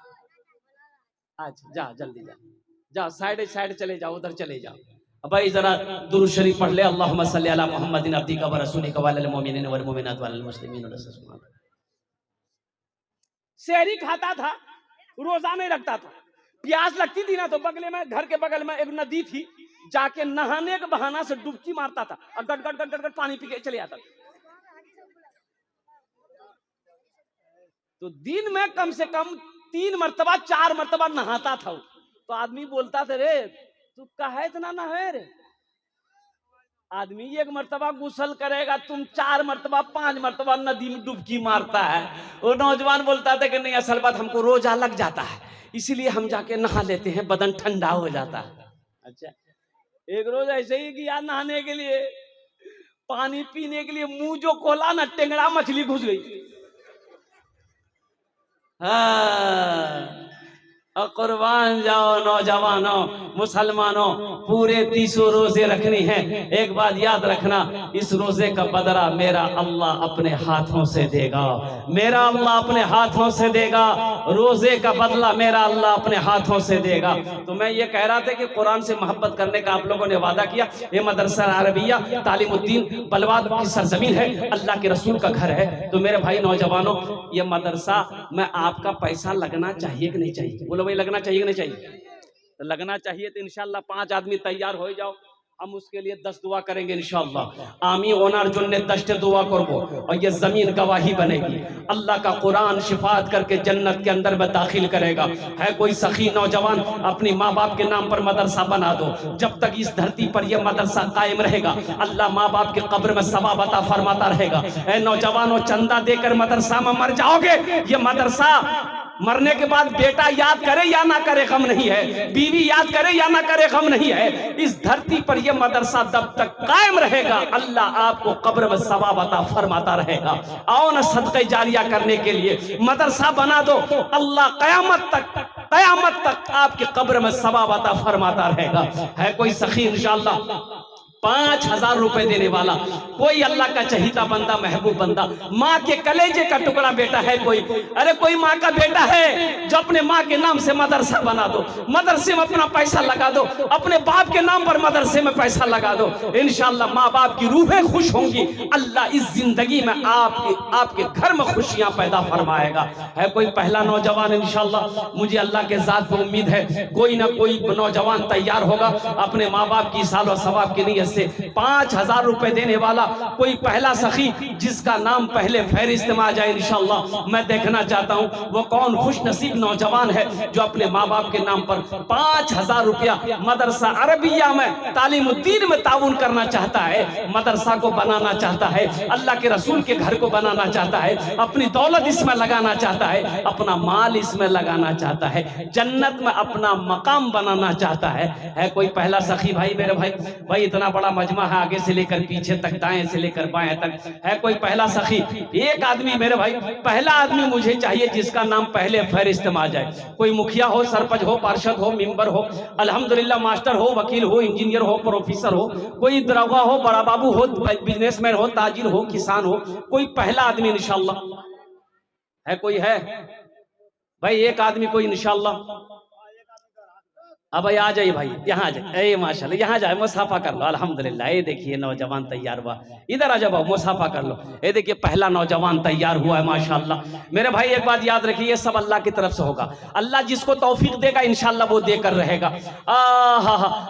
A: अच्छा जा, जल्दी जा, साइड चले जाओ, उधर चले जाओ। भाई जरा दुरूद शरीफ पढ़ ले। अल्लाहुम्मा सल्ली अला मुहम्मदिन अब्दिका व रसूलिका वल मुमिनीना वल मुमिनात वल मुस्लिमीन वल मुस्लिमात। सेहरी खाता था, रोजा नहीं रखता था। प्यास लगती थी ना तो बगले में, घर के बगल में एक नदी थी, जाके नहाने के बहाना से डुबकी मारता था और गट गट गट गट गट पानी पी के चले आता था। तो दिन में कम से कम 3 मरतबा 4 मरतबा नहाता था। तो आदमी बोलता था, रे तू काहे इतना नहाए रे? आदमी 1 मरतबा गुसल करेगा, तुम 4 मरतबा 5 मरतबा नदी में डुबकी मारता है। वो नौजवान बोलता था कि नहीं, असल बात हमको रोजा लग जाता है, इसीलिए हम जाके नहा लेते हैं, बदन ठंडा हो जाता है। अच्छा, एक रोज ऐसे ही गया नहाने के लिए, पानी पीने के लिए मुंह जो खोला ना, टेंगड़ा मछली घुस गई। हाँ, और कुर्बान जाओ नौजवानों, मुसलमानों, पूरे 30 रोजे रखनी है। एक बात याद रखना, इस रोजे का बदला मेरा अल्लाह अपने हाथों से देगा, मेरा अल्लाह अपने हाथों से देगा। रोजे का बदला मेरा अल्लाह अपने हाथों से देगा। तो मैं ये कह रहा था कि कुरान से मोहब्बत करने का आप लोगों ने वादा किया। ये मदरसा अरबिया तालीमुद्दीन बलवाद की सरजमीन है, अल्लाह के रसूल का घर है। तो मेरे भाई नौजवानों, ये मदरसा में आपका पैसा लगना चाहिए कि नहीं चाहिए? बोलो भाई, लगना चाहिए कि नहीं चाहिए? तो लगना चाहिए। तो इंशाल्लाह 5 आदमी तैयार हो जाओ, हम उसके लिए 10 दुआ करेंगे इंशाल्लाह। आमी ओनार जुन्ने 10 दुआ करबो और ये जमीन गवाही बनेगी। अल्लाह का कुरान शिफात करके जन्नत के अंदर में दाखिल करेगा। है कोई सखी नौजवान, अपनी माँ बाप के नाम पर मदरसा बना दो। जब तक इस धरती पर यह मदरसा कायम रहेगा, अल्लाह माँ बाप के कब्र में सवाब अता फरमाता रहेगा। ऐ नौजवानों, चंदा देकर मदरसा में मर जाओगे, ये मदरसा मरने के बाद बेटा याद करे या ना करे गम नहीं है, बीवी याद करे या ना करे गम नहीं है। इस धरती पर यह मदरसा जब तक कायम रहेगा, अल्लाह आपको कब्र में सवाब अता फरमाता रहेगा। आओ ना सदक़े जारिया करने के लिए मदरसा बना दो, अल्लाह कयामत तक आपके कब्र में सवाब अता फरमाता रहेगा। है कोई सखी इंशाअल्लाह 5000 रुपए देने वाला, कोई अल्लाह का चहीता बंदा, महबूब बंदा, माँ के कलेजे का टुकड़ा बेटा है कोई? अरे कोई माँ का बेटा है जो अपने माँ के नाम से मदरसा बना दो, मदरसे में अपना पैसा लगा दो, अपने बाप के नाम पर मदरसे में पैसा लगा दो। इंशाअल्लाह माँ बाप की रूहें खुश होंगी, अल्लाह इस जिंदगी में आपके घर में खुशियां पैदा फरमाएगा। है कोई पहला नौजवान? इंशाअल्लाह मुझे अल्लाह के जात पे उम्मीद है कोई ना कोई नौजवान तैयार होगा अपने माँ बाप की साल और सवाब के लिए से 5000 रुपए देने वाला। कोई पहला सखी जिसका नाम पहले फहरिस्त में आ जाए इंशाअल्लाह, मैं देखना चाहता हूं वो कौन खुश नसीब नौजवान है जो अपने माँ बाप के नाम पर 5000 रुपया मदरसा अरबिया में तालीमुद्दीन में ताउन करना चाहता है, मदरसा को बनाना चाहता है, अल्लाह के रसूल के घर को बनाना चाहता है, अपनी दौलत इसमें लगाना चाहता है, अपना माल इसमें लगाना चाहता है, जन्नत में अपना मकाम बनाना चाहता है। है कोई पहला सखी? भाई मेरे भाई इतना बड़ा मजमा है, आगे से लेकर पीछे तक, दाएं से लेकर बाएं तक। है कोई पहला सखी? एक आदमी मेरे भाई, पहला आदमी मुझे चाहिए जिसका नाम पहले फहरिस्त में आ जाए। कोई मुखिया हो, सरपंच हो, पार्षद हो, मेंबर हो, अल्हम्दुलिल्लाह मास्टर हो, वकील हो, इंजीनियर हो, प्रोफेसर हो, कोई दरोगा हो, बड़ा बाबू हो, बिजनेसमैन हो, ताजिर हो, किसान हो, कोई पहला आदमी इंशाअल्लाह है? कोई है भाई? एक आदमी कोई इंशाअल्लाह? अब भाई आ जाइए भाई, यहाँ आ जाए, माशाल्लाह यहाँ जाए, मुसाफा कर लो। अल्हम्दुलिल्लाह, ये देखिए नौजवान तैयार हुआ, इधर आ जाओ, मुसाफा कर लो। ये देखिए पहला नौजवान तैयार हुआ है माशाल्लाह। मेरे भाई एक बात याद रखिए, सब अल्लाह की तरफ से होगा। अल्लाह जिसको तौफीक देगा इंशाअल्लाह वो देकर रहेगा।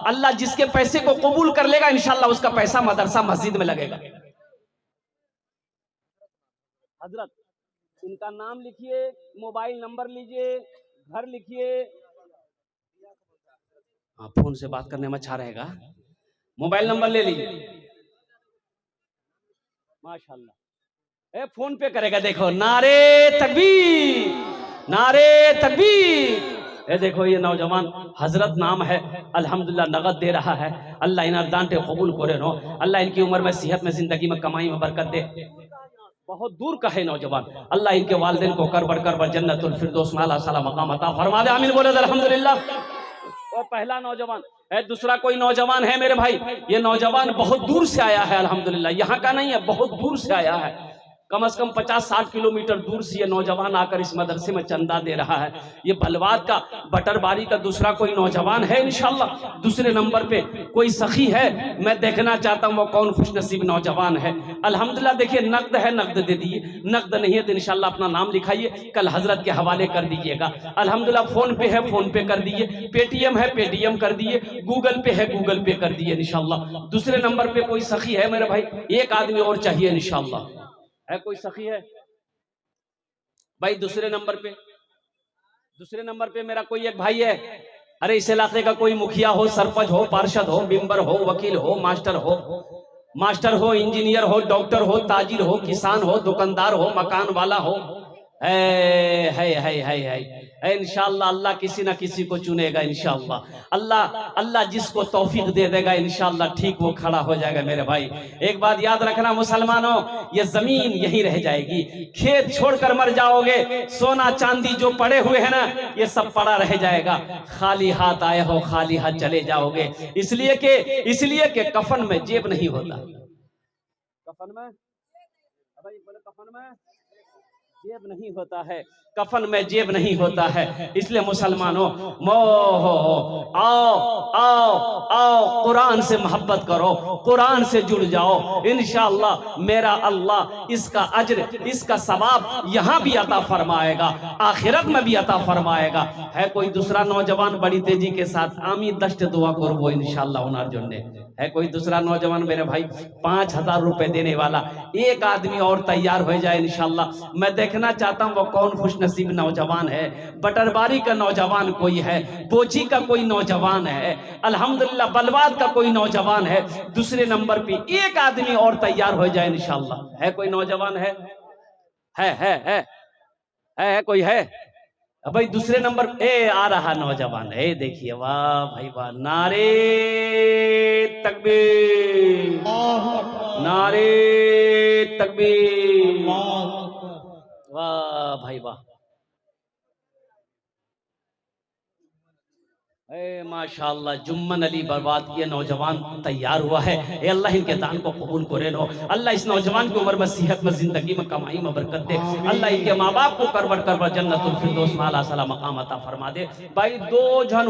A: अल्लाह जिसके पैसे को कबूल कर लेगा इंशाअल्लाह उसका पैसा मदरसा मस्जिद में लगेगा। हजरत इनका नाम लिखिए, मोबाइल नंबर लीजिए, घर लिखिए। हाँ, फोन से बात करने में अच्छा रहेगा। मोबाइल नंबर ले लीजिए माशाल्लाह। फोन पे करेगा, देखो नारे तकबीर, नारे तकबीर। देखो ये नौजवान हजरत नाम है, अल्हम्दुलिल्लाह नगद दे रहा है। अल्लाह इन दांटे कबूल करे नो, अल्लाह इनकी उम्र में, सेहत में, जिंदगी में, कमाई में बरकत दे। बहुत दूर का है नौजवान, अल्लाह इनके वालिदैन को कर बढ़कर जन्नतुल फिरदौस में आला साला मकाम अता फरमा दे। आमीन बोले अल्हम्दुलिल्लाह। और पहला नौजवान है। दूसरा कोई नौजवान है मेरे भाई? ये नौजवान बहुत दूर से आया है अल्हम्दुलिल्लाह, यहाँ का नहीं है, बहुत दूर से आया है। कम से कम 50-60 किलोमीटर दूर से ये नौजवान आकर इस मदरसे में चंदा दे रहा है। ये बलवाद का बटरबारी का दूसरा कोई नौजवान है इंशाल्लाह। दूसरे नंबर पे कोई सखी है, मैं देखना चाहता हूँ वो कौन खुशनसीब नौजवान है। अल्हम्दुलिल्लाह देखिए नकद है, नकद दे दिए, नकद नहीं है तो इंशाल्लाह अपना नाम लिखाइए, कल हजरत के हवाले कर दीजिएगा। अल्हम्दुलिल्लाह फोन पे है, फोन पे कर दिए, पेटीएम है, पेटीएम कर दिए, गूगल पे है, गूगल पे कर दिए इंशाल्लाह। दूसरे नंबर पे कोई सखी है मेरे भाई, एक आदमी और चाहिए इंशाल्लाह। है कोई सखी है भाई? दूसरे नंबर पे मेरा कोई एक भाई है। अरे इस इलाके का कोई मुखिया हो, सरपंच हो, पार्षद हो, मेंबर हो, वकील हो, मास्टर हो, इंजीनियर हो, डॉक्टर हो, ताजिर हो, किसान हो, दुकानदार हो, मकान वाला हो, है इंशाल्लाह। अल्लाह किसी ना किसी को चुनेगा इंशाल्लाह। अल्लाह जिसको तौफीक दे देगा इंशाल्लाह ठीक वो खड़ा हो जाएगा मेरे भाई। एक बात याद रखना मुसलमानों, ये जमीन यहीं रह जाएगी, खेत छोड़कर मर जाओगे, सोना चांदी जो पड़े हुए हैं ना ये सब पड़ा रह जाएगा। खाली हाथ आए हो, खाली हाथ चले जाओगे। इसलिए के कफन में जेब नहीं होता। कफन में भाई बोले, कफन में जेब नहीं होता है, कफन में जेब नहीं होता है। इसलिए मुसलमानों आओ आओ आओ, कुरान से मोहब्बत करो, कुरान से जुड़ जाओ। इंशाअल्लाह मेरा अल्लाह इसका अज्र, इसका सवाब यहाँ भी अता फरमाएगा, आखिरत में भी अता फरमाएगा। है कोई दूसरा नौजवान बड़ी तेजी के साथ आमी दस्ट दुआ करबो इंशाअल्लाह उनार जुन्ने। है कोई दूसरा नौजवान मेरे भाई 5000 रुपए देने वाला, एक आदमी और तैयार हो जाए इंशाअल्लाह। मैं देखना चाहता हूँ वो कौन खुशनसीब नौजवान है। बटरबारी का नौजवान कोई है, बोची का कोई नौजवान है, अल्हम्दुलिल्लाह बलवाद का कोई नौजवान है। दूसरे नंबर पे एक आदमी और तैयार हो जाए इंशाअल्लाह। है कोई नौजवान है? है कोई है भाई? दूसरे नंबर आ रहा नौजवान है, देखिए वाह भाई वाह, नारे तकबीर, नारे तकबीर, वाह भाई वाह। माशाअल्लाह जुम्मन अली बर्बाद ये नौजवान तैयार हुआ है। अल्लाह इनके दान को कबूल करे लो। अल्लाह इस नौजवान की उम्र में, सेहत में, जिंदगी में, कमाई में बरकत दे। अल्लाह इनके माँ बाप को करबर जन्नतुल फिरदौस में आला सला मकाम अता फरमा दे। भाई दो जन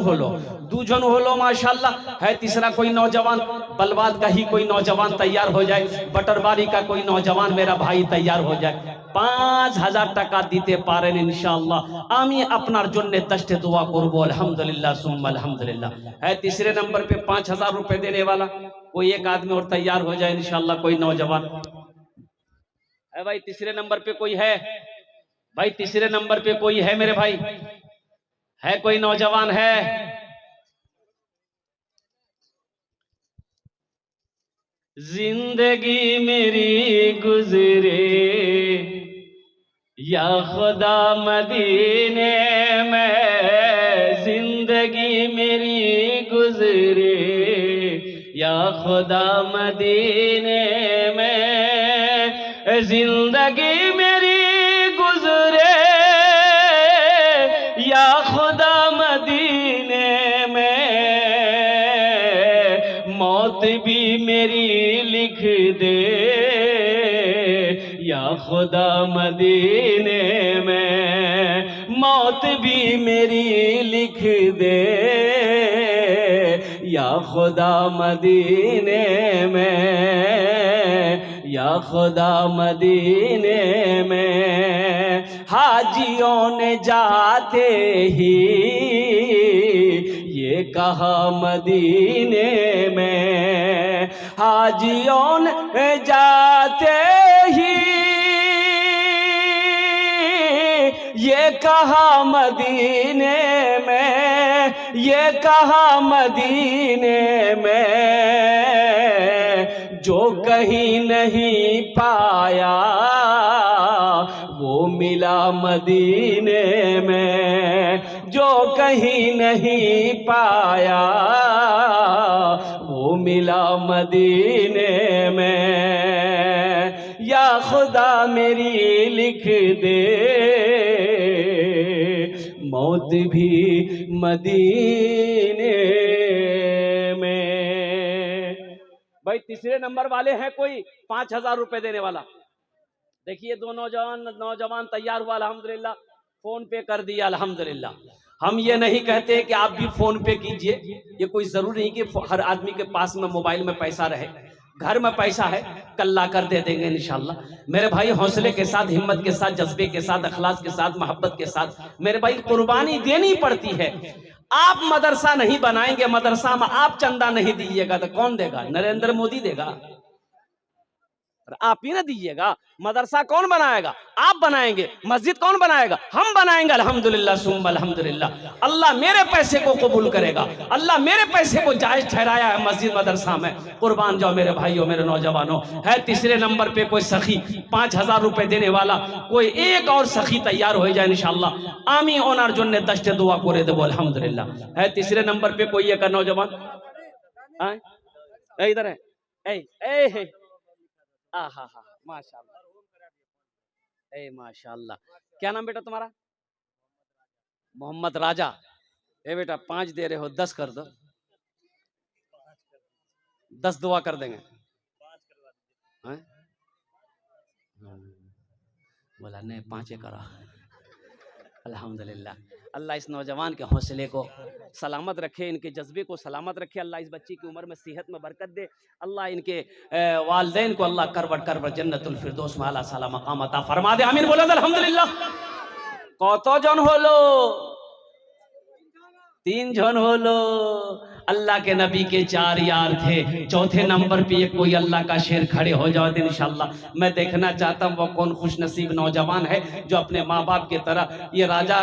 A: हो लो माशाअल्लाह। है तीसरा कोई नौजवान, बलवाद का ही कोई नौजवान तैयार हो जाए, बटरबारी का कोई नौजवान मेरा भाई तैयार हो जाए। 5000 টাকা দিতে পারেন इंशाअल्लाह। আমি আপনার জন্য दस्ट दुआ করব अल्हम्दुलिल्लाह सुम्मा अल्हम्दुलिल्लाह। है तीसरे नंबर पे 5000 रुपए देने वाला कोई एक आदमी और तैयार हो जाए इंशाअल्लाह, कोई नौजवान है भाई? तीसरे नंबर पे कोई है भाई? तीसरे नंबर पे कोई है मेरे भाई? है कोई नौजवान है? जिंदगी मेरी गुजरे या खुदा मदीने में, जिंदगी मेरी गुजरे या खुदा मदीने में, जिंदगी मेरी गुजरे या खुदा मदीने में, मौत भी मेरी लिख दे या खुदा मदीने में, मौत भी मेरी लिख दे या खुदा मदीने में, या खुदा मदीने में। हाजियों ने जाते ही ये कहा मदीने में, हाजियों ने जाते ही ये कहा मदीने में, ये कहा मदीने में, जो कहीं नहीं पाया वो मिला मदीने में, जो कहीं नहीं पाया वो मिला मदीने में। या खुदा मेरी लिख दे मौत भी मदीने में। भाई तीसरे नंबर वाले हैं कोई 5000 रुपए देने वाला? देखिए दो नौजवान तैयार हुआ अल्हम्दुलिल्लाह, फोन पे कर दिया अल्हम्दुलिल्लाह। हम ये नहीं कहते कि आप भी फोन पे कीजिए, ये कोई जरूरी नहीं कि हर आदमी के पास में मोबाइल में पैसा रहे। घर में पैसा है, कल ला कर दे देंगे इंशाल्लाह। मेरे भाई हौसले के साथ, हिम्मत के साथ, जज्बे के साथ, अखलास के साथ, मोहब्बत के साथ मेरे भाई कुर्बानी देनी पड़ती है। आप मदरसा नहीं बनाएंगे, मदरसा में आप चंदा नहीं दीजिएगा तो कौन देगा? नरेंद्र मोदी देगा? आप ही ना दीजिएगा। मदरसा कौन बनाएगा? आप बनाएंगे। मस्जिद कौन बनाएगा? हम बनाएंगे। अल्हम्दुलिल्लाह सुम्मा अल्हम्दुलिल्लाह। अल्लाह मेरे पैसे को कबूल करेगा। अल्लाह मेरे पैसे को जायज ठहराया है मस्जिद मदरसा में। कुर्बान जाओ मेरे भाइयों, मेरे नौजवानों। है तीसरे नंबर पे कोई सखी 5,000 रुपए देने वाला, कोई एक और सखी तैयार हो जाए इंशाल्लाह। आमी ओनार जोन्ने दस्ते दुआ करे देबो अल्हम्दुलिल्लाह। है तीसरे नंबर पे कोई एक नौजवान इधर है। ए हा माशाल्लाह, ए माशाल्लाह। क्या नाम बेटा तुम्हारा? मोहम्मद राजा। ए बेटा 5 दे रहे हो, 10 कर दो। 10 दुआ कर देंगे। बोला नहीं 5 करा। अल्हम्दुलिल्लाह। अल्लाह इस नौजवान के हौसले को सलामत रखे, इनके जज्बे को सलामत रखे। अल्लाह इस बच्ची की उम्र में सेहत में बरकत दे। अल्लाह इनके वालिदैन को अल्लाह करवट जन्नतुल फिरदौस में आला साला मकाम अता फरमा दे। आमीन बोलो अल्हम्दुलिल्लाह। কতজন হলো? 3 जन होलो। अल्लाह के नबी के 4 यार थे, चौथे नंबर पे कोई अल्लाह का शेर खड़े हो जाओ तो इंशाल्लाह मैं देखना चाहता हूँ वो कौन खुश नसीब नौजवान है जो अपने माँ बाप की तरह, ये राजा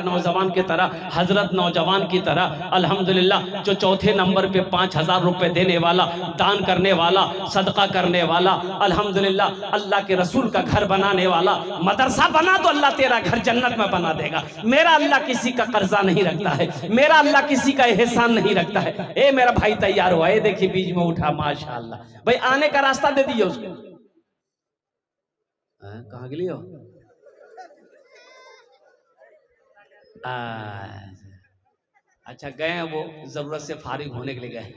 A: नौजवान की तरह, हजरत नौजवान की तरह अल्हम्दुलिल्लाह जो चौथे नंबर पे 5,000 रुपए देने वाला, दान करने वाला, सदका करने वाला, अल्हम्दुलिल्लाह अल्लाह के रसूल का घर बनाने वाला। मदरसा बना तो अल्लाह तेरा घर जन्नत में बना देगा। मेरा अल्लाह किसी का कर्जा नहीं रखता है, मेरा अल्लाह किसी का एहसान नहीं रखता है। ए मेरा भाई तैयार हुआ, ये देखिए बीच में उठा माशाअल्लाह। भाई आने का रास्ता दे दिए उसको। कहाँ के लिए हो? अच्छा गए वो जरूरत से फारिग होने के लिए गए,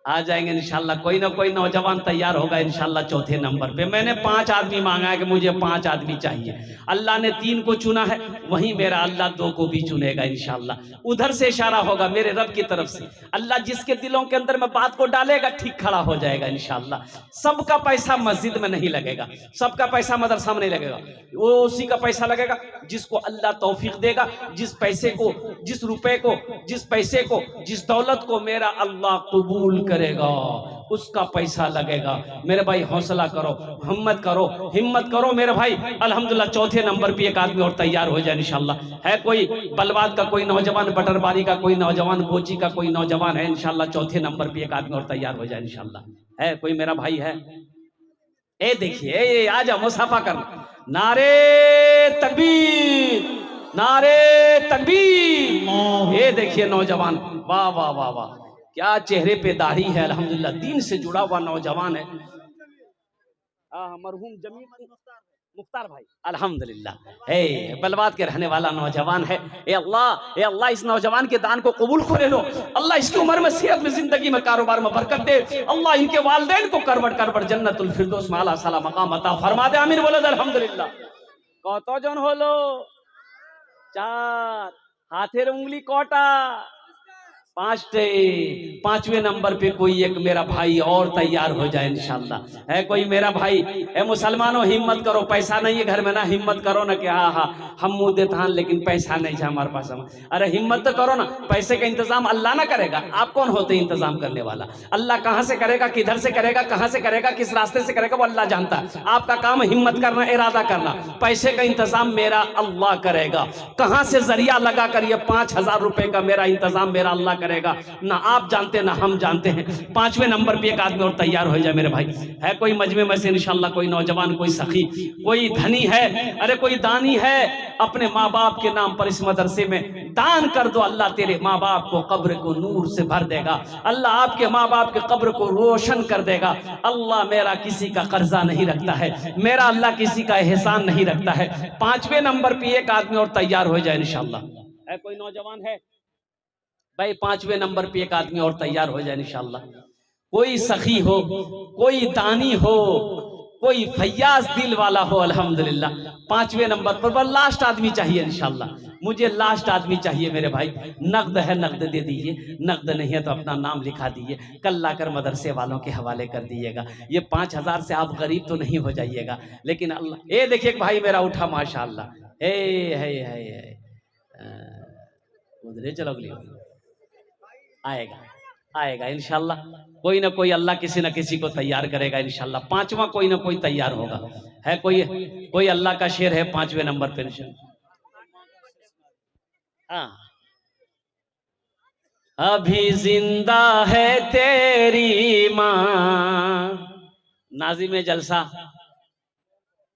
A: आ जाएंगे इंशाल्लाह। कोई ना कोई नौजवान तैयार होगा इंशाल्लाह चौथे नंबर पे। मैंने 5 आदमी मांगा है कि मुझे 5 आदमी चाहिए। अल्लाह ने 3 को चुना है, वहीं मेरा अल्लाह 2 को भी चुनेगा इंशाल्लाह। उधर से इशारा होगा मेरे रब की तरफ से। अल्लाह जिसके दिलों के अंदर में बात को डालेगा ठीक खड़ा हो जाएगा इंशाल्लाह। सबका पैसा मस्जिद में नहीं लगेगा, सबका पैसा मदरसा में नहीं लगेगा, वो उसी का पैसा लगेगा जिसको अल्लाह तौफीक देगा। जिस पैसे को, जिस रुपए को, जिस पैसे को, जिस दौलत को मेरा अल्लाह कबूल करेगा उसका पैसा लगेगा। मेरे भाई हौसला करो, हिम्मत करो मेरे भाई। अल्हम्दुलिल्लाह चौथे नंबर पे एक आदमी और तैयार हो जाए इंशाल्लाह। है कोई बलवाद का कोई नौजवान, बटरबारी का कोई नौजवान, गोची का कोई नौजवान है इंशाल्लाह चौथे नंबर पे एक आदमी और तैयार हो जाए इंशाल्लाह। है कोई मेरा भाई है? ए देखिए ये आ जा मुसाफा कर। नारे तकबीर, नारे तकबीर। ये देखिए नौजवान, वाह वाह वाह वाह, क्या चेहरे पे दाढ़ी है। अल्हम्दुलिल्लाह दीन से जुड़ा हुआ नौजवान है। मरहूम जमील मुख्तार भाई अल्हम्दुलिल्लाह है, बलवाद के रहने वाला नौजवान है। ए अल्लाह इस नौजवान के दान को कबूल करे लो। अल्लाह इसकी उम्र में, सेहत में, जिंदगी में, कारोबार में बरकत दे। अल्लाह इनके वालिदैन को करवट जन्नतुल फिरदौस में आला साला मकाम अता फरमा दे। आमीन बोलो अल्हम्दुलिल्लाह। कतজন হলো? 4। हाथेर उंगली कटा? 5टे। 5वें नंबर पे कोई एक मेरा भाई और तैयार हो जाए इंशाल्लाह। है कोई मेरा भाई? है मुसलमानों हिम्मत करो, पैसा नहीं है घर में ना, हिम्मत करो ना कि हाँ हम मुंह देते हैं लेकिन पैसा नहीं है हमारे पास। अरे हिम्मत तो करो ना, पैसे का इंतजाम अल्लाह ना करेगा? आप कौन होते हैं इंतजाम करने वाला? अल्लाह कहाँ से करेगा, किधर से करेगा, कहाँ से करेगा, किस रास्ते से करेगा वो अल्लाह जानता है। आपका काम हिम्मत करना, इरादा करना। पैसे का इंतजाम मेरा अल्लाह करेगा। कहाँ से जरिया लगा कर ये 5,000 रुपए का मेरा इंतजाम मेरा अल्लाह करेगा, ना आप जानते ना हम जानते हैं। 5वें नंबर पे एक आदमी और तैयार हो जाए मेरे भाई। है कोई मजमे में से इंशाल्लाह कोई नौजवान, कोई सखी, कोई धनी है, अरे कोई दानी है, अपने माँ बाप के नाम पर इस मदरसे में दान कर दो। अल्लाह तेरे माँ बाप को कब्र को नूर से भर देगा। अल्लाह आपके माँ बाप के कब्र को रोशन कर देगा। अल्लाह मेरा किसी का कर्जा नहीं रखता है, मेरा अल्लाह किसी का एहसान नहीं रखता है। 5वें नंबर पे एक आदमी और तैयार हो जाए इंशाल्लाह। है कोई नौजवान है भाई? 5वें नंबर पे एक आदमी और तैयार हो जाए इंशाल्लाह। कोई सखी हो, कोई दानी हो, कोई फैयाज दिल वाला हो अल्हम्दुलिल्लाह। 5वें नंबर पर लास्ट आदमी चाहिए इंशाल्लाह, मुझे लास्ट आदमी चाहिए मेरे भाई। नकद है नकद दे दीजिए, नकद नहीं है तो अपना नाम लिखा दीजिए, कल लाकर मदरसे वालों के हवाले कर दीजिएगा। ये 5,000 से आप गरीब तो नहीं हो जाइएगा, लेकिन अल्लाह, ये देखिए भाई मेरा उठा माशाल्लाह, है उधरे चलो अगली आएगा आएगा इंशाल्लाह। कोई ना कोई अल्लाह किसी न किसी को तैयार करेगा इंशाल्लाह। 5वां कोई ना कोई तैयार होगा। है कोई अल्लाह का शेर है 5वें नंबर पे इंशाल्लाह। हाँ, अभी जिंदा है तेरी माँ। नाज़िम जलसा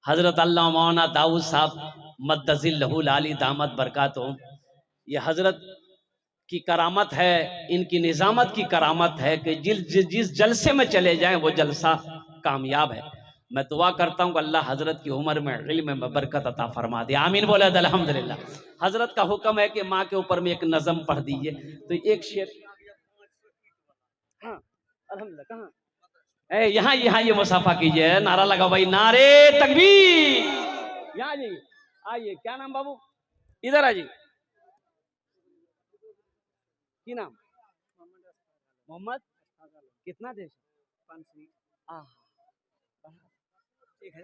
A: हजरत अल्लाह मौलाना दाऊद साहब मद्दजिल्लहुल आली दामत बरकातुहू, ये हजरत की करामत है, इनकी निजामत की करामत है कि जिस जलसे में चले जाएं वो जलसा कामयाब है। मैं दुआ करता हूं कि अल्लाह हजरत की उम्र में इल्म में बरकत अता फरमा दे, आमीन बोले अल्हम्दुलिल्लाह। हजरत का हुक्म है कि माँ के ऊपर में एक नज़म पढ़ दीजिए, तो एक शेर। हाँ अल्हम्दुलिल्लाह, कहाँ यहाँ यहाँ ये मुसाफा कीजिए, नारा लगा भाई, नारे तकबीर। यहाँ जी आइए, क्या नाम बाबू, इधर आइए, की नाम? मोहम्मद, कितना देश?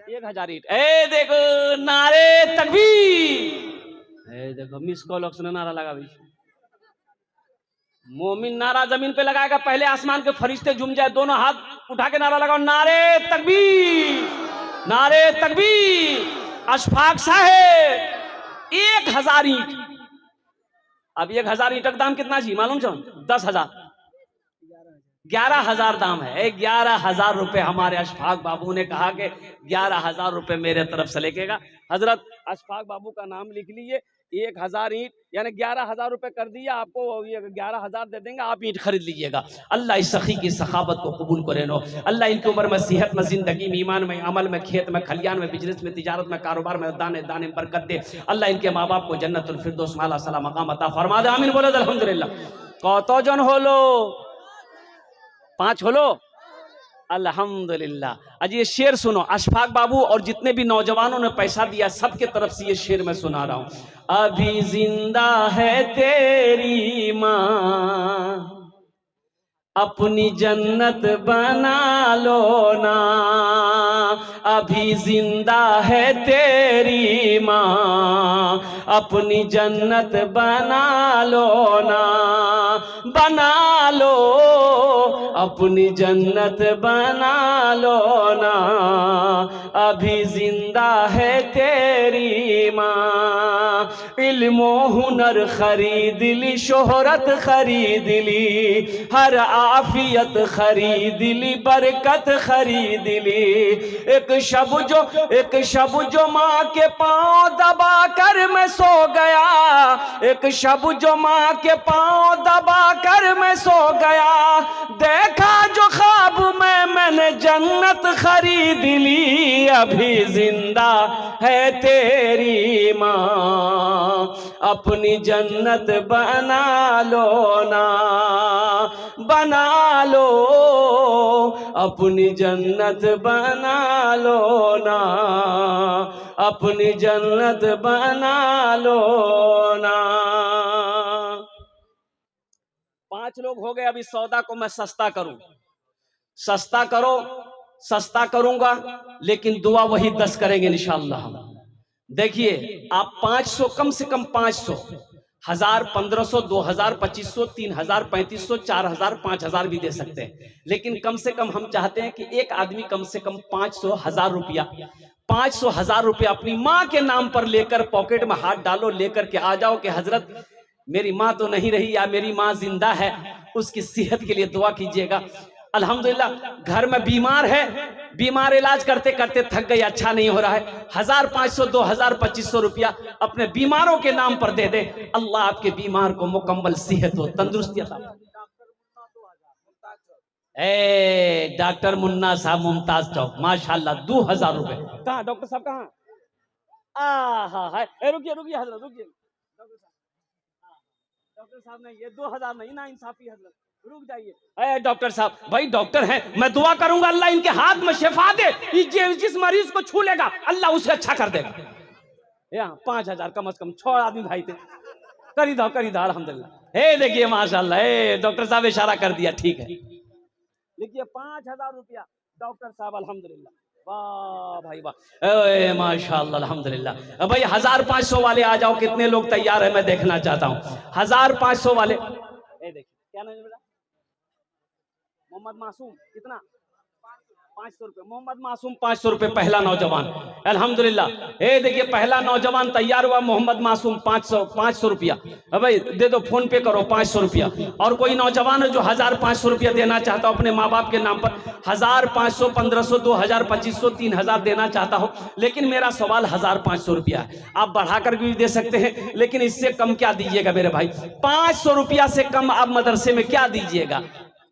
A: 1,000 ईट। ए देखो नारे तकबीर, ए देखो मिस कॉल ने नारा लगा भाई। मोमिन नारा जमीन पे लगाएगा, पहले आसमान के फरिश्ते झूम जाए, दोनों हाथ उठा के नारा लगाओ, नारे तकबीर, नारे तकबीर। अशफाक साहेब 1,000 ईट। अब 1,000 ईट का दाम कितना जी मालूम छो? 10,000, 11,000 दाम है। 11,000 रुपए हमारे अशफाक बाबू ने कहा कि 11,000 रुपए मेरे तरफ से लेकेगा। हजरत अशफाक बाबू का नाम लिख लीजिए, 1,000 ईंट यानी 11,000 रुपए कर दिया आपको, ये 11,000 दे देंगे, आप ईंट खरीद लीजिएगा। अल्लाह इस सखी की सखावत को कबूल करे नो। अल्लाह इनकी उम्र में, सेहत में, जिंदगी में, ईमान में, अमल में, खेत में, खलियान में, बिजनेस में, तिजारत में, कारोबार में, दाने दाने में बरकत दे। अल्लाह इनके माँ बाप को जन्नतुल फिरदौस माला सला मकाम अता फरमा दे, आमीन बोले अल्हम्दुलिल्लाह। कतो जन होलो? 5 होलो, अल्हम्दुलिल्लाह। आज ये शेर सुनो, अशफाक बाबू और जितने भी नौजवानों ने पैसा दिया सबके तरफ से ये शेर मैं सुना रहा हूं। अभी जिंदा है तेरी माँ, अपनी जन्नत बना लो ना। अभी जिंदा है तेरी माँ, अपनी जन्नत बना लो ना, बना लो, अपनी जन्नत बना लो ना। अभी जिंदा है तेरी माँ, इल्मो हुनर खरीद ली, शोहरत खरीद ली, हर आफियत खरीद ली, बरकत खरीद ली। एक शब जो माँ के पांव दबा कर मैं सो गया, एक शब जो माँ के पांव दबा कर मैं सो गया, देखा जो ख्वाब में मैंने जन्नत खरीद ली। अभी जिंदा है तेरी माँ, अपनी जन्नत बना लो ना, बना लो, अपनी जन्नत बना लो ना, अपनी जन्नत बना लो ना। 5 लोग हो गए। अभी सौदा को मैं सस्ता करूं, सस्ता करो, सस्ता करूंगा, लेकिन दुआ वही 10 करेंगे इंशाअल्लाह। देखिए आप 500, कम से कम 500, 1,000, 1,500, 2,000, 2,500, 3,000, 3,500, 4,000, 5,000 भी दे सकते हैं, लेकिन कम से कम हम चाहते हैं कि एक आदमी कम से कम 500, 1,000 रुपया, 500, 1,000 रुपया अपनी माँ के नाम पर लेकर पॉकेट में हाथ डालो, लेकर के आ जाओ कि हजरत मेरी माँ तो नहीं रही या मेरी माँ जिंदा है, उसकी सेहत के लिए दुआ कीजिएगा। अल्हम्दुलिल्लाह घर में बीमार है, बीमार इलाज करते करते थक गई, अच्छा नहीं हो रहा है, 1,500, 2,000, 2,500 रुपया अपने बीमारों के नाम पर दे दे, अल्लाह आपके बीमार को मुकम्मल सेहत हो, तंदुरुस्ती अता। ए डॉक्टर मुन्ना साहब मुमताज चौक, माशाल्लाह 2,000 रुपए। कहाँ डॉक्टर साहब, कहाँ? है, रुकिए रुकिए हजरत, रुकिए डॉक्टर साहब नहीं, ये 2,000 नहीं ना इंसाफी हजरत, रुक जाइए। अरे डॉक्टर साहब, भाई डॉक्टर हैं, मैं दुआ करूंगा अल्लाह इनके हाथ में शिफा दे, जिस मरीज को छू लेगा अल्लाह उसे अच्छा कर देगा। यहाँ 5,000 कम से कम 6 आदमी भाई थे, करी दो अल्हम्दुलिल्लाह। हे देखिए माशाल्लाह, हे डॉक्टर साहब इशारा कर दिया, ठीक है। देखिए 5,000 रुपया डॉक्टर साहब, अल्हम्दुलिल्लाह। वाह भाई वाह, माशाल्लाह अल्हम्दुलिल्लाह। भाई 1,500 वाले आ जाओ, कितने लोग तैयार है मैं देखना चाहता हूँ। 1,500 वाले, देखिए क्या नाम है बेटा? मोहम्मद मासूम। कितना? 500 रुपए। मोहम्मद मासूम 500 रुपए, पहला नौजवान, अल्हम्दुलिल्लाह। देखिए पहला नौजवान तैयार हुआ, मोहम्मद मासूम 500 रुपया। भाई दे दो, फोन पे करो 500 रुपया। और कोई नौजवान है जो 1,500 रुपया देना चाहता हो अपने माँ बाप के नाम पर, 1,500, 1,500, 2,000, 2,500, 3,000 देना चाहता हो, लेकिन मेरा सवाल 1,500 रुपया है। आप बढ़ाकर भी दे सकते हैं, लेकिन इससे कम क्या दीजिएगा मेरे भाई? 500 रुपया से कम आप मदरसे में क्या दीजिएगा?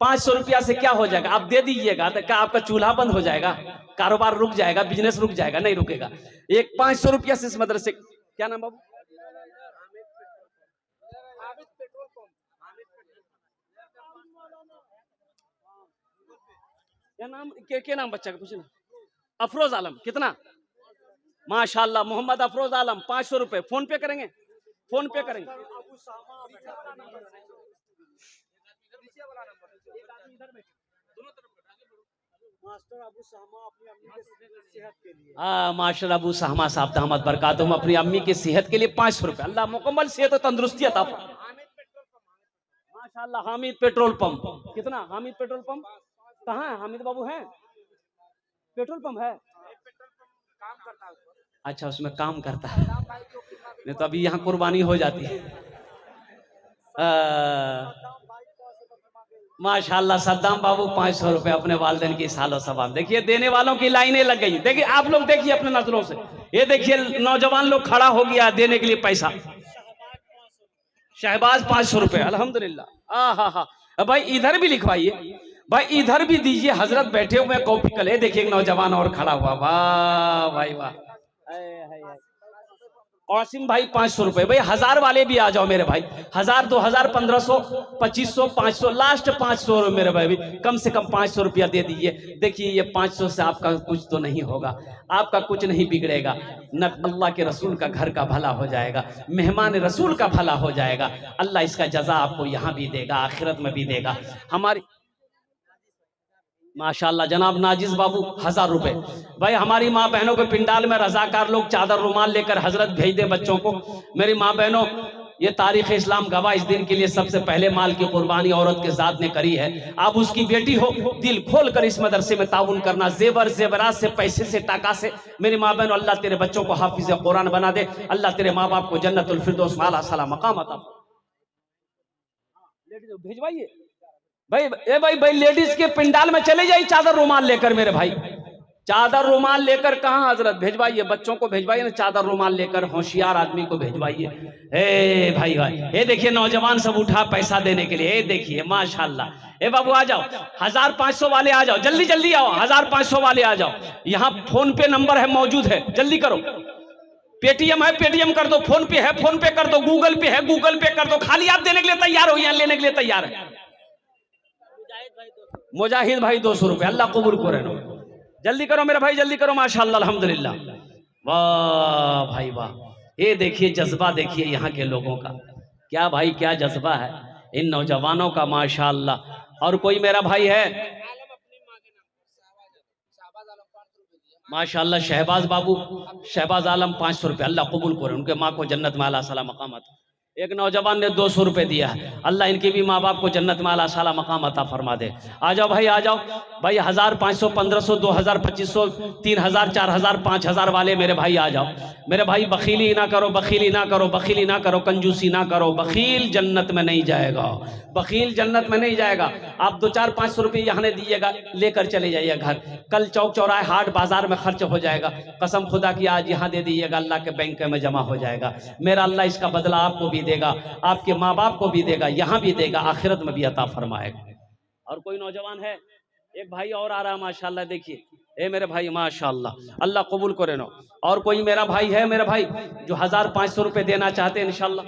A: 500 रुपया से क्या हो जाएगा? आप दे दीजिएगा तो क्या आपका चूल्हा बंद हो जाएगा? कारोबार रुक जाएगा? बिजनेस रुक जाएगा? नहीं रुकेगा। एक 500 रुपया से इस मदरसे, क्या नाम बाबू? क्या नाम, क्या नाम बच्चा का पूछना? अफरोज आलम। कितना? माशाल्लाह, मोहम्मद अफरोज आलम 500 रुपए। फोन पे करेंगे? फोन पे करेंगे। मास्टर अबू सहमा अपनी अम्मी की सेहत के लिए, मास्टर अबू सहमा साहब दामद बरकातुहूम अपनी अम्मी की सेहत के लिए 500 रुपए। अल्लाह मुकम्मल सेहत और तंदुरुस्ती अता फरमाए। माशाल्लाह, हामिद पेट्रोल पंप। कितना? हामिद पेट्रोल पंप कहाँ है? हामिद बाबू हैं? पेट्रोल पंप है? अच्छा, उसमें काम करता है। नहीं तो अभी यहाँ कुर्बानी हो जाती है। माशाल्लाह, सद्दाम बाबू 500 रुपए अपने वालिदैन की सालो सवाब। देखिए देने वालों की लाइनें लग गई। देखिए आप लोग देखिए अपने नजरों से, ये देखिए नौजवान लोग खड़ा हो गया देने के लिए पैसा। शहबाज 500 रुपए, अल्हम्दुलिल्लाह। हा हा। भाई इधर भी लिखवाइए, भाई इधर भी दीजिए, हजरत बैठे हुए कॉपी कल। देखिए एक नौजवान और खड़ा हुआ, वाह भाई वाह। कौसिम भाई 500 रुपए। भाई 1,000 वाले भी आ जाओ मेरे भाई, 1,000, 2,000, 1,500, 2,500, 500, लास्ट 500 मेरे भाई, कम से कम 500 रुपया दे दीजिए। देखिए ये 500 से आपका कुछ तो नहीं होगा, आपका कुछ नहीं बिगड़ेगा, न अल्लाह के रसूल का घर का भला हो जाएगा, मेहमान रसूल का भला हो जाएगा। अल्लाह इसका जजा आपको यहाँ भी देगा, आखिरत में भी देगा। हमारी माशाल्लाह जनाब नाजिज बाबू 1,000 रुपए। भाई हमारी माँ बहनों के पिंडाल में रजाकार लोग चादर रुमाल लेकर हजरत भेज दे बच्चों को। मेरी माँ बहनों, ये तारीख इस्लाम गवाह, इस दिन के लिए सबसे पहले माल की कुर्बानी औरत के साथ ने करी है। आप उसकी बेटी हो, दिल खोल कर इस मदरसे में ताउन करना, जेवर जेवरात से, पैसे से, टाका से। मेरी माँ बहनों, अल्लाह तेरे बच्चों को हाफिज कुरान बना दे, अल्लाह तेरे माँ बाप को जन्नतुल फिरदौस आला सला मकाम अता। भेजवाइए भाई, भाई लेडीज के पिंडाल में चले जाइए चादर रुमाल लेकर मेरे भाई, चादर रुमाल लेकर। कहाँ हजरत? भेजवाइए, बच्चों को भेजवाइए ना, चादर रुमाल लेकर होशियार आदमी को भेजवाइए। हे भाई भाई, ये देखिए नौजवान सब उठा पैसा देने के लिए। देखिए माशाल्लाह। ए बाबू आ जाओ, 1,500 वाले आ जाओ, जल्दी जल्दी आओ, 1,500 वाले आ जाओ। यहाँ फोन पे नंबर है मौजूद है, जल्दी करो। पेटीएम है, पेटीएम कर दो, फोन पे है, फोन पे कर दो, गूगल पे है, गूगल पे कर दो। खाली आप देने के लिए तैयार हो या लेने के लिए तैयार है? मुजाहिद भाई 200 रुपए, अल्लाह कबूल करे। जल्दी करो मेरे भाई, जल्दी करो। माशाल्लाह अल्हम्दुलिल्लाह, वाह भाई वाह। ये देखिए जज्बा, देखिए यहाँ के लोगों का, क्या भाई क्या जज्बा है इन नौजवानों का, माशाल्लाह। और कोई मेरा भाई है? माशाल्लाह शहबाज बाबू, शहबाज आलम 500 रुपए, अल्लाह कबूल करे, उनके माँ को जन्नत में आला साला मकाम। एक नौजवान ने 200 रुपए दिया है, अल्लाह इनके भी माँ बाप को जन्नत में आला साला मकाम अता फरमा दे। आ जाओ भाई, आ जाओ भाई, 1,500, 1,500, 2,000, 2,500, 3,000, 4,000, 5,000 वाले मेरे भाई आ जाओ। मेरे भाई बखीली ना करो, बखीली ना करो, बखीली ना करो, कंजूसी ना करो। बखील जन्नत में नहीं जाएगा, बखील जन्नत में नहीं जाएगा। आप 200, 500 रुपये यहाँ ने दीजिएगा, लेकर चले जाइए घर, कल चौक चौराहे हाट बाजार में खर्च हो जाएगा। कसम खुदा की आज यहाँ दे दीजिएगा, अल्लाह के बैंक में जमा हो जाएगा। मेरा अल्लाह इसका बदला आपको भी देगा, आपके माँ बाप को भी देगा, यहाँ भी देगा, आखिरत में भी अता फरमाएगा। और कोई नौजवान है? एक भाई और आ रहा है माशाल्लाह, देखिए ए मेरे भाई माशाल्लाह, अल्लाह कबूल करे नो। और कोई मेरा भाई है, मेरा भाई जो 1,500 रुपए देना चाहते हैं इंशाल्लाह?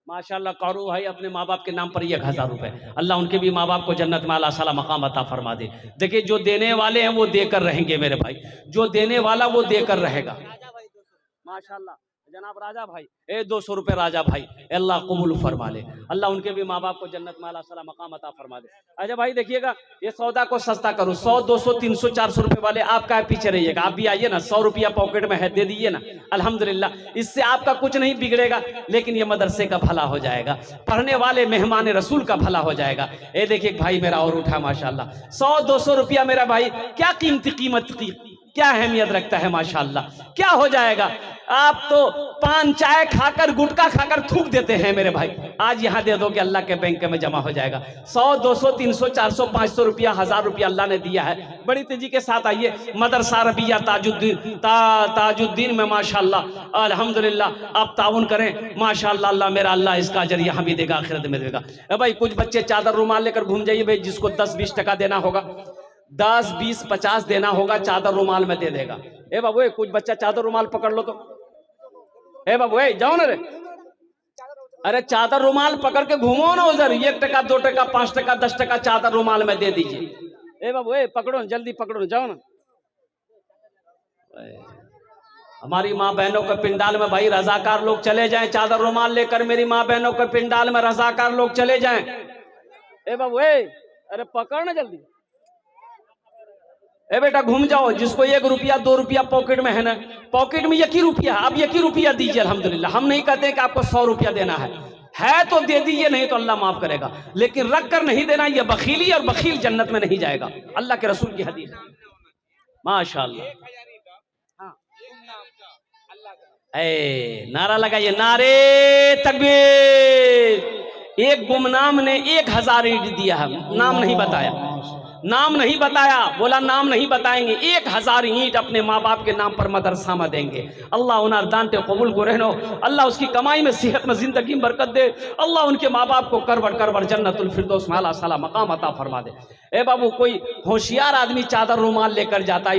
A: माशाल्लाह कौरू भाई अपने माँ बाप के नाम पर 1000 रुपए, अल्लाह उनके भी माँ बाप को जन्नत में आला साला मकाम अता फरमा दे। देखिए जो देने वाले हैं वो देकर रहेंगे मेरे भाई, जो देने वाला वो देकर रहेगा। माशाल्लाह जनाब राजा भाई 200 रुपए राजा भाई, अल्लाह कबूल फरमा ले, अल्लाह उनके भी माँ बाप को जन्नत में आला साला मकाम अता फरमा दे। अच्छा भाई देखिएगा ये सौदा को सस्ता करो, 100 200 300 400 रुपए वाले आप क्या पीछे रहिएगा, आप भी आइए ना, 100 रुपया पॉकेट में है दे दीजिए ना, अल्हम्दुलिल्लाह इससे आपका कुछ नहीं बिगड़ेगा, लेकिन ये मदरसे का भला हो जाएगा, पढ़ने वाले मेहमान रसूल का भला हो जाएगा। ये देखिए भाई मेरा और उठा माशाल्लाह 100 200 रुपया मेरा भाई क्या कीमत की क्या अहमियत रखता है माशाल्लाह, क्या हो जाएगा। आप तो पान चाय खाकर गुटखा खाकर थूक देते हैं मेरे भाई, आज यहाँ दे दो कि अल्लाह के बैंक में जमा हो जाएगा। 100 200 300 400 500 रुपया 1000 रुपया अल्लाह ने दिया है, बड़ी तेजी के साथ आइए मदरसा रबिया ताजुद्दीन में माशाल्लाह अल्हम्दुलिल्लाह आप ताउन करें माशाल्लाह, अल्लाह मेरा अल्लाह इसका अजर यहाँ भी देगा आखिरत में देगा। भाई कुछ बच्चे चादर रुमाल लेकर घूम जाइए भाई, जिसको 10-20 टका देना होगा 10 20 50 देना होगा, चादर रुमाल में दे देगा। ए बाबू कुछ बच्चा चादर रुमाल पकड़ लो तो, ए बाबू जाओ ना रे, अरे चादर रुमाल पकड़ के घूमो ना उधर, 1 टका 2 टका 5 टका 10 टका चादर रुमाल में दे दीजिए। ए बाबू पकड़ो जल्दी पकड़ो, जाओ ना। हमारी माँ बहनों के पिंडाल में भाई रजाकार लोग चले जाएं, चादर रुमाल लेकर मेरी माँ बहनों के पिंडाल में रजाकार लोग चले जाएं। ए बाबू अरे पकड़ ना जल्दी, ए बेटा घूम जाओ, जिसको 1 रुपया 2 रुपया पॉकेट में है ना, पॉकेट में 1 ही रुपया, अब 1 ही रुपया दीजिए अल्हम्दुलिल्लाह। हम नहीं कहते कि आपको 100 रुपया देना है तो दे दीजिए, नहीं तो अल्लाह माफ करेगा, लेकिन रख कर नहीं देना, यह बखीली, और बखील जन्नत में नहीं जाएगा, अल्लाह के रसूल की हदीस है माशाल्लाह। नारा लगाइए, नारे तकबीर। एक गुमनाम ने 1000 ईंट दिया है, नाम नहीं बताया, नाम नहीं बताया, बोला नाम नहीं बताएंगे, 1000 ईंट अपने माँ बाप के नाम पर मदरसा में देंगे। अल्लाह उन्हें दानते कबूल को रहनो, अल्लाह उसकी कमाई में सेहत में जिंदगी में बरकत दे, अल्लाह उनके माँ बाप को करवड़ जन्नतुल फिरदौस में आला साला मकाम अता फरमा दे। ए बाबू कोई होशियार आदमी चादर रुमाल लेकर जाता है।